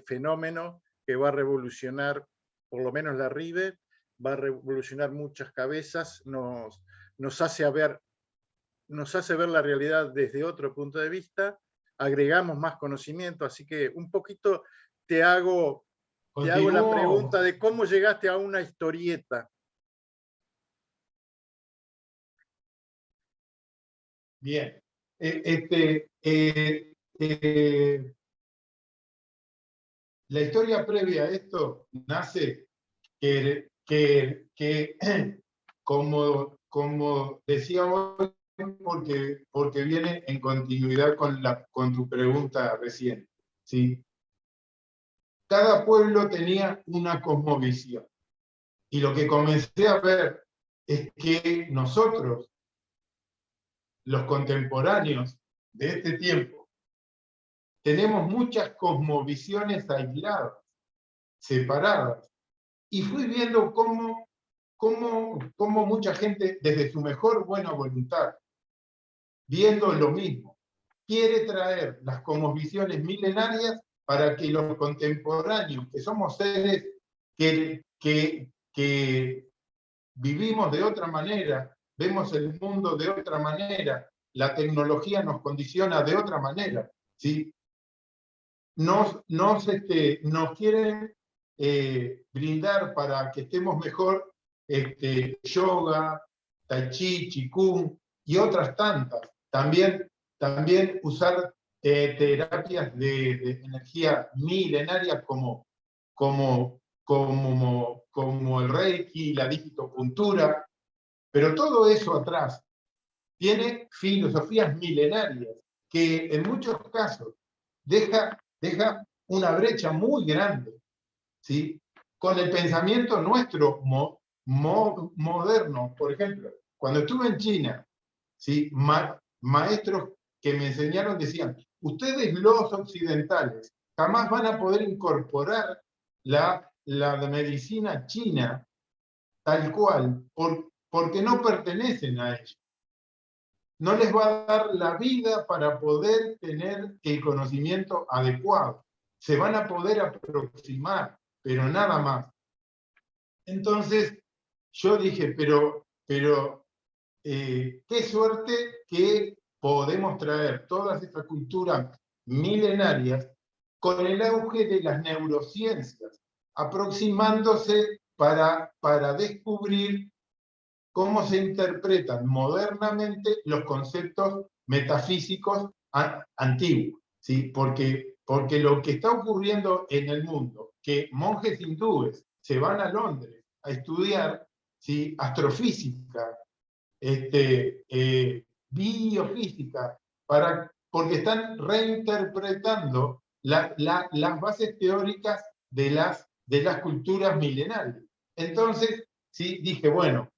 fenómeno que va a revolucionar, por lo menos la RIBE, va a revolucionar muchas cabezas, nos hace ver la realidad desde otro punto de vista, agregamos más conocimiento, así que un poquito te hago la pregunta de cómo llegaste a una historieta. Bien. La historia previa a esto nace que como decíamos, porque viene en continuidad con tu pregunta recién, ¿sí? Cada pueblo tenía una cosmovisión, y lo que comencé a ver es que nosotros, los contemporáneos de este tiempo, tenemos muchas cosmovisiones aisladas, separadas, y fui viendo cómo mucha gente, desde su mejor buena voluntad, viendo lo mismo, quiere traer las cosmovisiones milenarias para que los contemporáneos, que somos seres que vivimos de otra manera, vemos el mundo de otra manera, la tecnología nos condiciona de otra manera, ¿sí? Nos quieren brindar para que estemos mejor yoga, Tai Chi, Qigong y otras tantas. También usar terapias de energía milenaria como el Reiki, la digitopuntura, pero todo eso atrás tiene filosofías milenarias que en muchos casos deja una brecha muy grande, ¿sí? Con el pensamiento nuestro moderno. Por ejemplo, cuando estuve en China, ¿sí? Maestros que me enseñaron decían, ustedes los occidentales jamás van a poder incorporar la medicina china tal cual, porque no pertenecen a ella. No les va a dar la vida para poder tener el conocimiento adecuado. Se van a poder aproximar, pero nada más. Entonces, yo dije, pero qué suerte que podemos traer todas estas culturas milenarias con el auge de las neurociencias, aproximándose para descubrir cómo se interpretan modernamente los conceptos metafísicos antiguos, ¿sí? Porque lo que está ocurriendo en el mundo, que monjes hindúes se van a Londres a estudiar, ¿sí? Astrofísica, biofísica, porque están reinterpretando las bases teóricas de las culturas milenarias. Entonces, sí, dije, bueno,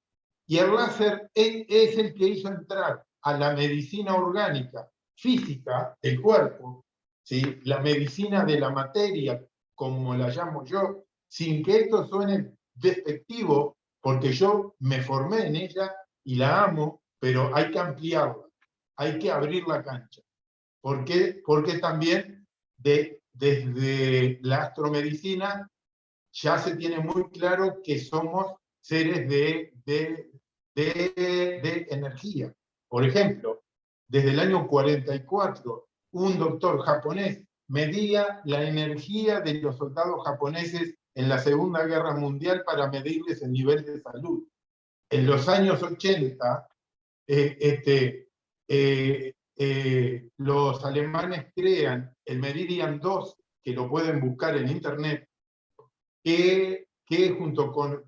y el láser es el que hizo entrar a la medicina orgánica, física del cuerpo, ¿sí? La medicina de la materia, como la llamo yo, sin que esto suene despectivo, porque yo me formé en ella y la amo, pero hay que ampliarla, hay que abrir la cancha. Porque también desde la astromedicina ya se tiene muy claro que somos seres de energía. Por ejemplo, desde el año 44, un doctor japonés medía la energía de los soldados japoneses en la Segunda Guerra Mundial para medirles el nivel de salud. En los años 80, los alemanes crean el Meridian 2, que lo pueden buscar en internet, que junto con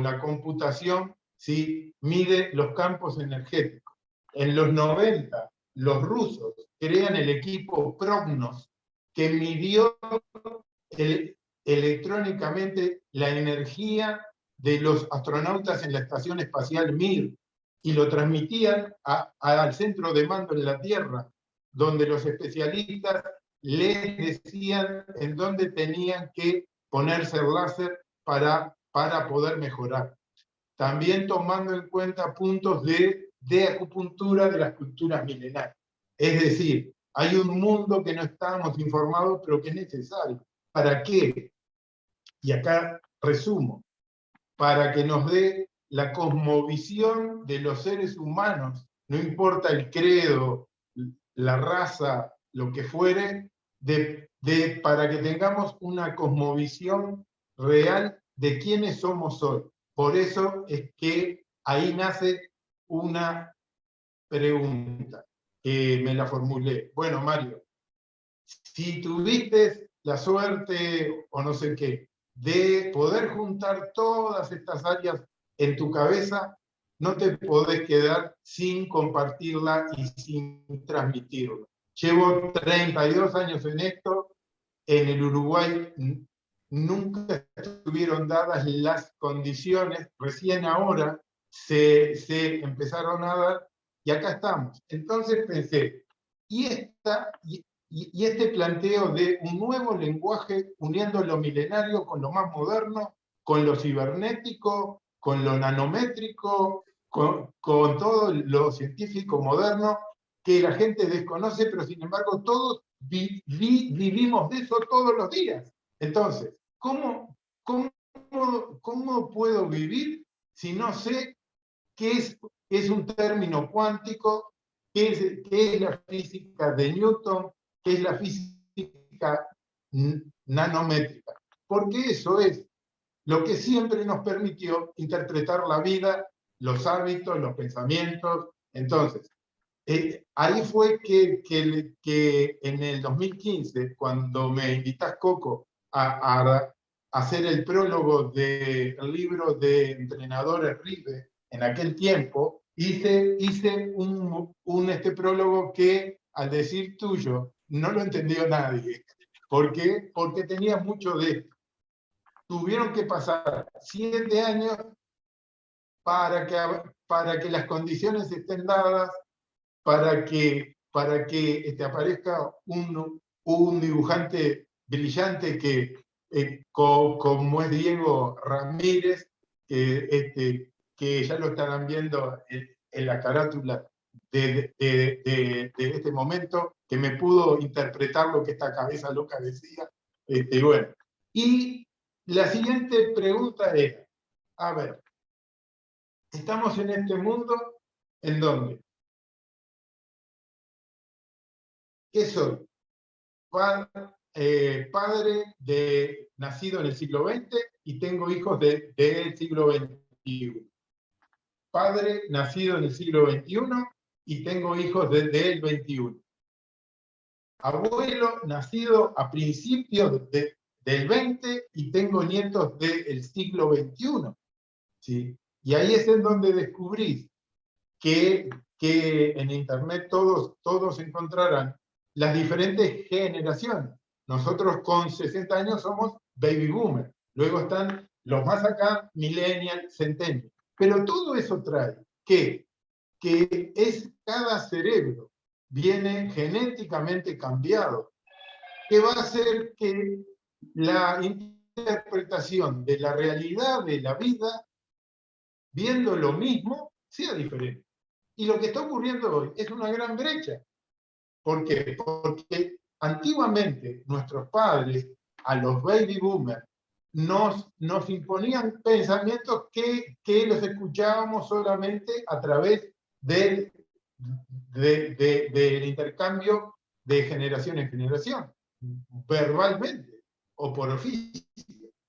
la computación, ¿sí? Mide los campos energéticos. En los 90, los rusos crean el equipo Prognos, que midió electrónicamente la energía de los astronautas en la Estación Espacial Mir, y lo transmitían al centro de mando en la Tierra, donde los especialistas les decían en dónde tenían que ponerse el láser para poder mejorar. También tomando en cuenta puntos de acupuntura de las culturas milenarias. Es decir, hay un mundo que no estábamos informados, pero que es necesario. ¿Para qué? Y acá resumo. Para que nos dé la cosmovisión de los seres humanos, no importa el credo, la raza, lo que fuere, para que tengamos una cosmovisión real de quiénes somos hoy. Por eso es que ahí nace una pregunta que me la formulé. Bueno, Mario, si tuviste la suerte o no sé qué de poder juntar todas estas áreas en tu cabeza, no te podés quedar sin compartirla y sin transmitirla. Llevo 32 años en esto. En el Uruguay nunca estuvieron dadas las condiciones, recién ahora se empezaron a dar y acá estamos. Entonces pensé, y este planteo de un nuevo lenguaje uniendo lo milenario con lo más moderno, con lo cibernético, con lo nanométrico, con todo lo científico moderno que la gente desconoce, pero sin embargo todos vivimos de eso todos los días. Entonces, ¿cómo puedo vivir si no sé qué es un término cuántico, qué es la física de Newton, qué es la física nanométrica? Porque eso es lo que siempre nos permitió interpretar la vida, los hábitos, los pensamientos. Entonces, ahí fue que en el 2015, cuando me invitas, Coco, a hacer el prólogo del libro de Entrenadores Ribe, en aquel tiempo, hice este prólogo que, al decir tuyo, no lo entendió nadie. ¿Por qué? Porque tenía mucho de esto. Tuvieron que pasar 7 años para que las condiciones estén dadas, para que aparezca un dibujante brillante como es Diego Ramírez, que ya lo estarán viendo en la carátula de este momento, que me pudo interpretar lo que esta cabeza loca decía. Bueno. Y la siguiente pregunta es, a ver, estamos en este mundo en donde, ¿qué soy? Padre nacido en el siglo XX y tengo hijos del siglo XXI. Padre nacido en el siglo XXI y tengo hijos del XXI. Abuelo nacido a principios del XX y tengo nietos del siglo XXI. ¿Sí? Y ahí es en donde descubrís que en Internet todos encontrarán las diferentes generaciones. Nosotros con 60 años somos baby boomer. Luego están los más acá, millennial, centennial. Pero todo eso trae que cada cerebro viene genéticamente cambiado, que va a hacer que la interpretación de la realidad de la vida, viendo lo mismo, sea diferente. Y lo que está ocurriendo hoy es una gran brecha. ¿Por qué? Porque antiguamente nuestros padres, a los baby boomers, nos imponían pensamientos que los escuchábamos solamente a través del intercambio de generación en generación, verbalmente o por oficio.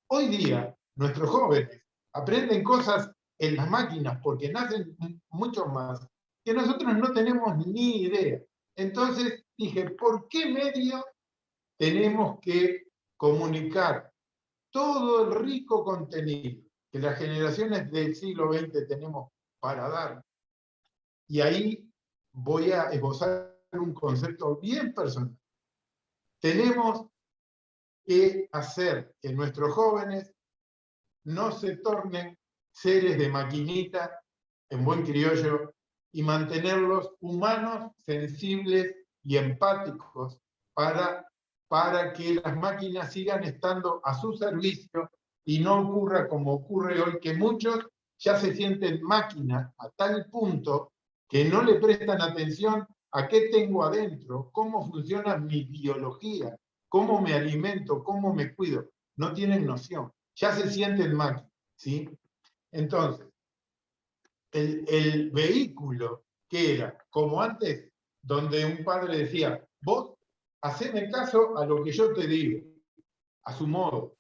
Hoy día, nuestros jóvenes aprenden cosas en las máquinas porque nacen mucho más que nosotros no tenemos ni idea. Entonces dije, ¿por qué medio tenemos que comunicar todo el rico contenido que las generaciones del siglo XX tenemos para dar? Y ahí voy a esbozar un concepto bien personal. Tenemos que hacer que nuestros jóvenes no se tornen seres de maquinita, en buen criollo, y mantenerlos humanos, sensibles y empáticos para que las máquinas sigan estando a su servicio y no ocurra como ocurre hoy, que muchos ya se sienten máquinas a tal punto que no le prestan atención a qué tengo adentro, cómo funciona mi biología, cómo me alimento, cómo me cuido. No tienen noción, ya se sienten máquinas, ¿sí? Entonces, el vehículo que era, como antes, donde un padre decía, vos haceme caso a lo que yo te digo, a su modo.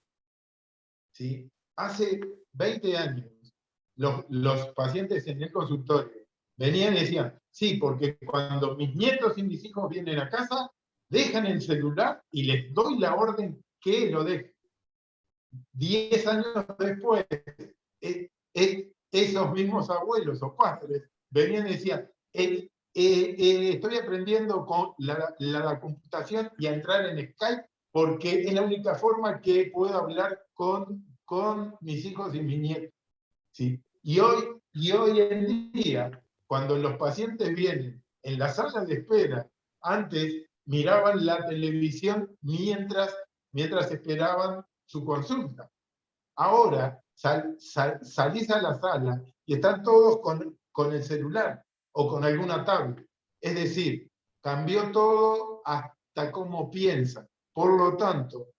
¿Sí? Hace 20 años, los pacientes en el consultorio venían y decían, sí, porque cuando mis nietos y mis hijos vienen a casa, dejan el celular y les doy la orden que lo dejen. 10 años después, esos mismos abuelos o padres venían y decían, estoy aprendiendo con la computación y a entrar en Skype porque es la única forma que puedo hablar con mis hijos y mis nietos. ¿Sí? Y hoy en día, cuando los pacientes vienen en la sala de espera, antes miraban la televisión mientras esperaban su consulta. Ahora salís a la sala y están todos con el celular o con alguna tablet. Es decir, cambió todo hasta cómo piensan. Por lo tanto,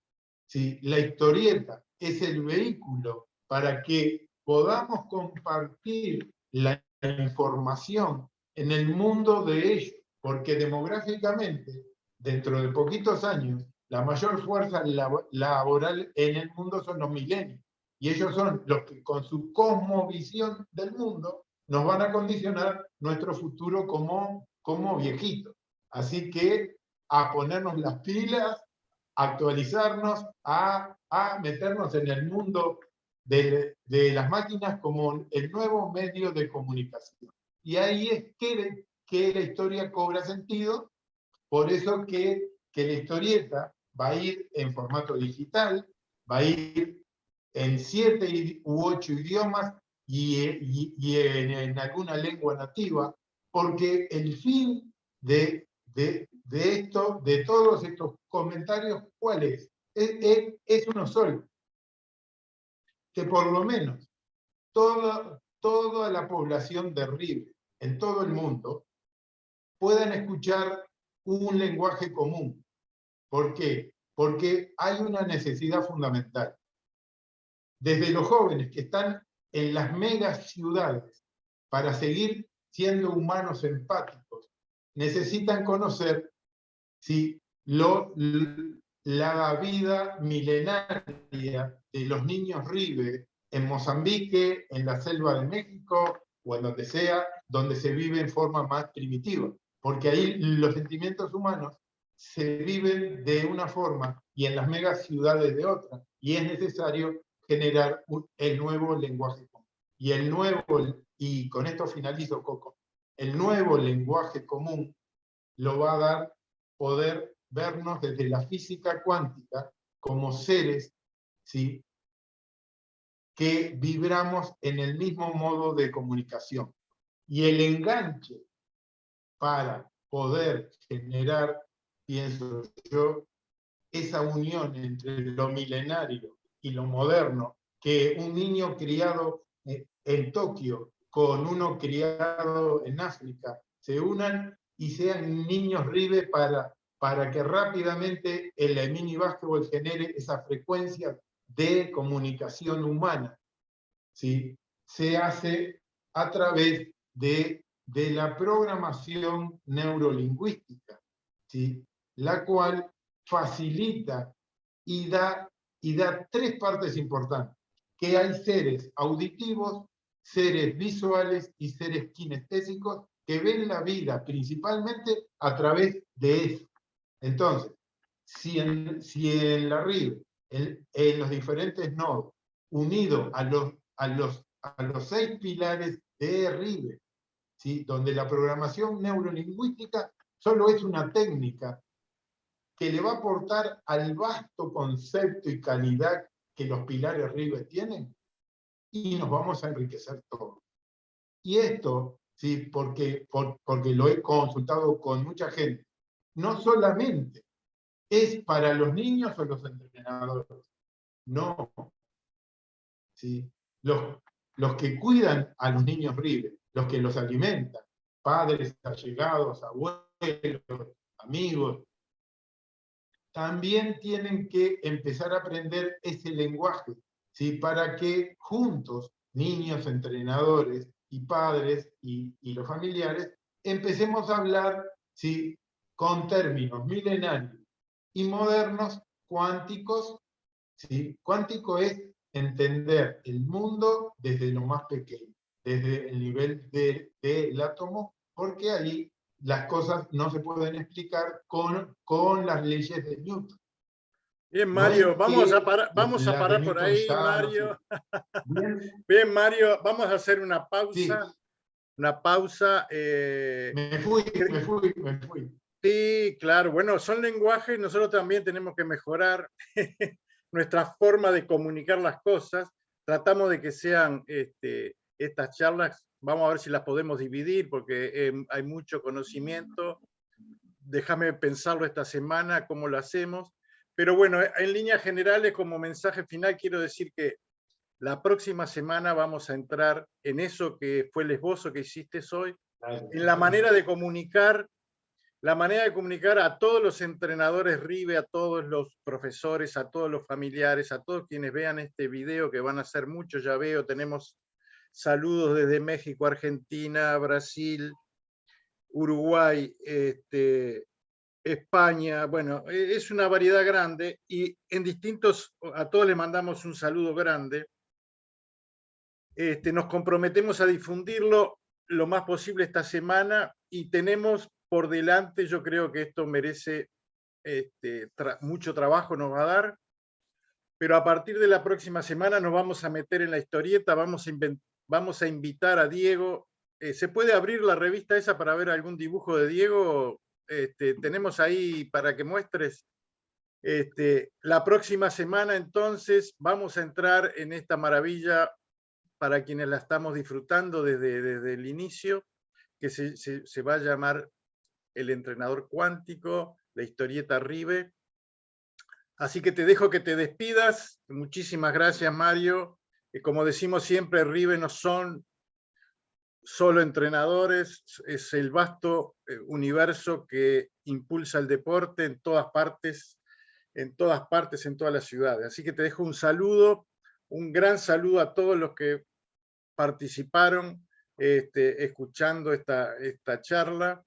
si la historieta es el vehículo para que podamos compartir la información en el mundo de ellos, porque demográficamente, dentro de poquitos años, la mayor fuerza laboral en el mundo son los milenios. Y ellos son los que con su cosmovisión del mundo nos van a condicionar nuestro futuro como viejitos. Así que a ponernos las pilas, a actualizarnos, a meternos en el mundo de las máquinas como el nuevo medio de comunicación. Y ahí es que la historia cobra sentido, por eso que la historieta va a ir en formato digital, va a ir en 7 u 8 idiomas y en alguna lengua nativa, porque el fin de esto, de todos estos comentarios, ¿cuál es? Es uno solo, que por lo menos toda la población de River en todo el mundo puedan escuchar un lenguaje común. ¿Por qué? Porque hay una necesidad fundamental. Desde los jóvenes que están en las megas ciudades para seguir siendo humanos empáticos, necesitan conocer si la vida milenaria de los niños Ribe en Mozambique, en la selva de México o en donde sea, donde se vive en forma más primitiva. Porque ahí los sentimientos humanos se viven de una forma y en las megas ciudades de otra. Y es necesario generar el nuevo lenguaje común. Y con esto finalizo, Coco, el nuevo lenguaje común lo va a dar poder vernos desde la física cuántica como seres, ¿sí?, que vibramos en el mismo modo de comunicación. Y el enganche para poder generar, pienso yo, esa unión entre lo milenario y lo moderno, que un niño criado en Tokio con uno criado en África se unan y sean niños Ribe para que rápidamente el mini básquetbol genere esa frecuencia de comunicación humana, ¿sí? Se hace a través de la programación neurolingüística, ¿sí?, la cual facilita y da 3 partes importantes: que hay seres auditivos, seres visuales y seres kinestésicos que ven la vida principalmente a través de eso. Entonces, si en la RIB, en los diferentes nodos, unido a los 6 pilares de RIB, ¿sí?, donde la programación neurolingüística solo es una técnica que le va a aportar al vasto concepto y calidad que los pilares RIB tienen, y nos vamos a enriquecer todos. Y esto, ¿sí?, porque lo he consultado con mucha gente, no solamente es para los niños o los entrenadores, no, ¿sí? Los que cuidan a los niños RIB, los que los alimentan, padres, allegados, abuelos, amigos, también tienen que empezar a aprender ese lenguaje, ¿sí?, para que juntos, niños, entrenadores y padres y los familiares, empecemos a hablar, ¿sí?, con términos milenarios y modernos, cuánticos, ¿sí? Cuántico es entender el mundo desde lo más pequeño, desde el nivel del átomo, porque ahí las cosas no se pueden explicar con las leyes de Newton. Bien, No Mario, es que vamos a las de parar por Newton ahí, ya no Mario. se... Bien, Bien, Mario, vamos a hacer una sí, pausa. Una pausa. me fui. Sí, claro. Bueno, son lenguajes, nosotros también tenemos que mejorar nuestra forma de comunicar las cosas. Tratamos de que sean estas charlas, vamos a ver si las podemos dividir, porque hay mucho conocimiento. Déjame pensarlo esta semana, cómo lo hacemos. Pero bueno, en líneas generales, como mensaje final, quiero decir que la próxima semana vamos a entrar en eso que fue el esbozo que hiciste hoy, en la manera de comunicar a todos los entrenadores RIBE, a todos los profesores, a todos los familiares, a todos quienes vean este video, que van a ser muchos, ya veo, tenemos saludos desde México, Argentina, Brasil, Uruguay, España, bueno, es una variedad grande y a todos les mandamos un saludo grande. Nos comprometemos a difundirlo lo más posible esta semana y tenemos por delante, yo creo que esto merece mucho trabajo, nos va a dar, pero a partir de la próxima semana nos vamos a meter en la historieta, vamos a invitar a Diego. ¿Se puede abrir la revista esa para ver algún dibujo de Diego? Tenemos ahí para que muestres. La próxima semana entonces vamos a entrar en esta maravilla para quienes la estamos disfrutando desde el inicio, que se va a llamar El entrenador cuántico, la historieta Rive. Así que te dejo que te despidas. Muchísimas gracias, Mario. Como decimos siempre, Rive no son solo entrenadores, es el vasto universo que impulsa el deporte en todas partes, en todas las ciudades. Así que te dejo un saludo, un gran saludo a todos los que participaron escuchando esta charla.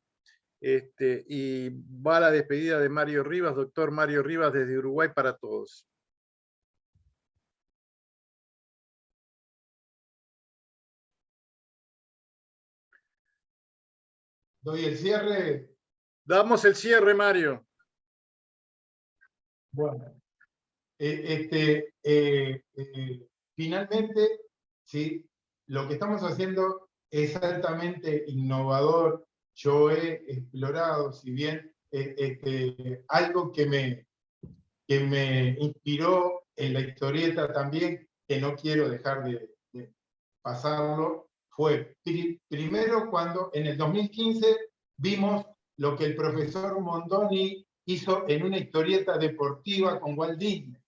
Y va la despedida de Mario Rivas, doctor Mario Rivas, desde Uruguay para todos. ¿Doy el cierre? Damos el cierre, Mario. Bueno, finalmente, ¿sí? Lo que estamos haciendo es altamente innovador. Yo he explorado, si bien algo que me inspiró en la historieta también, que no quiero dejar de pasarlo, fue primero cuando en el 2015 vimos lo que el profesor Mondoni hizo en una historieta deportiva con Walt Disney,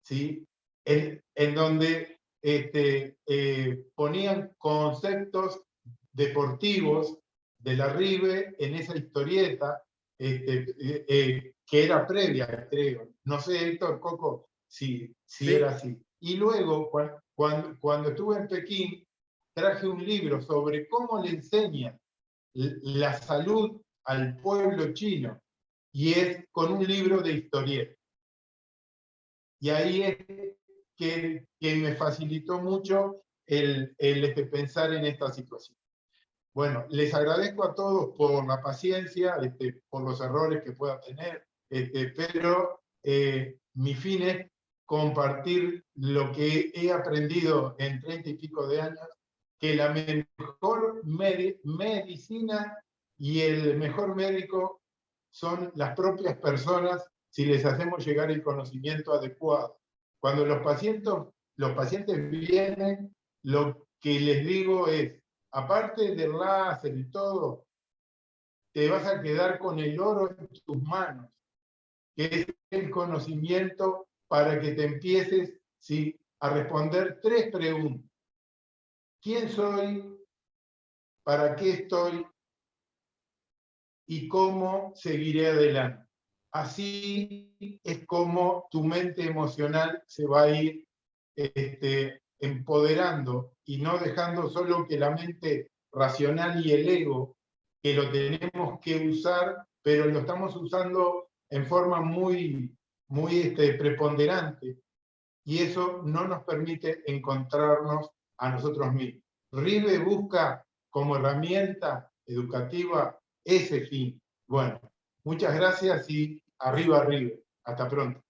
¿sí? En donde ponían conceptos deportivos de la Rive en esa historieta, que era previa, creo. No sé, Héctor, Coco, si Sí. era así. Y luego, cuando estuve en Pekín, traje un libro sobre cómo le enseñan la salud al pueblo chino, y es con un libro de historieta. Y ahí es que me facilitó mucho el pensar en esta situación. Bueno, les agradezco a todos por la paciencia, por los errores que pueda tener, pero mi fin es compartir lo que he aprendido en 30 y pico de años, que la mejor medicina y el mejor médico son las propias personas si les hacemos llegar el conocimiento adecuado. Cuando los pacientes vienen, lo que les digo es, aparte del láser y todo, te vas a quedar con el oro en tus manos, que es el conocimiento para que te empieces, ¿sí?, a responder 3 preguntas. ¿Quién soy? ¿Para qué estoy? ¿Y cómo seguiré adelante? Así es como tu mente emocional se va a ir empoderando y no dejando solo que la mente racional y el ego, que lo tenemos que usar, pero lo estamos usando en forma muy preponderante, y eso no nos permite encontrarnos a nosotros mismos. Rive busca como herramienta educativa ese fin. Bueno, muchas gracias y arriba Rive. Hasta pronto.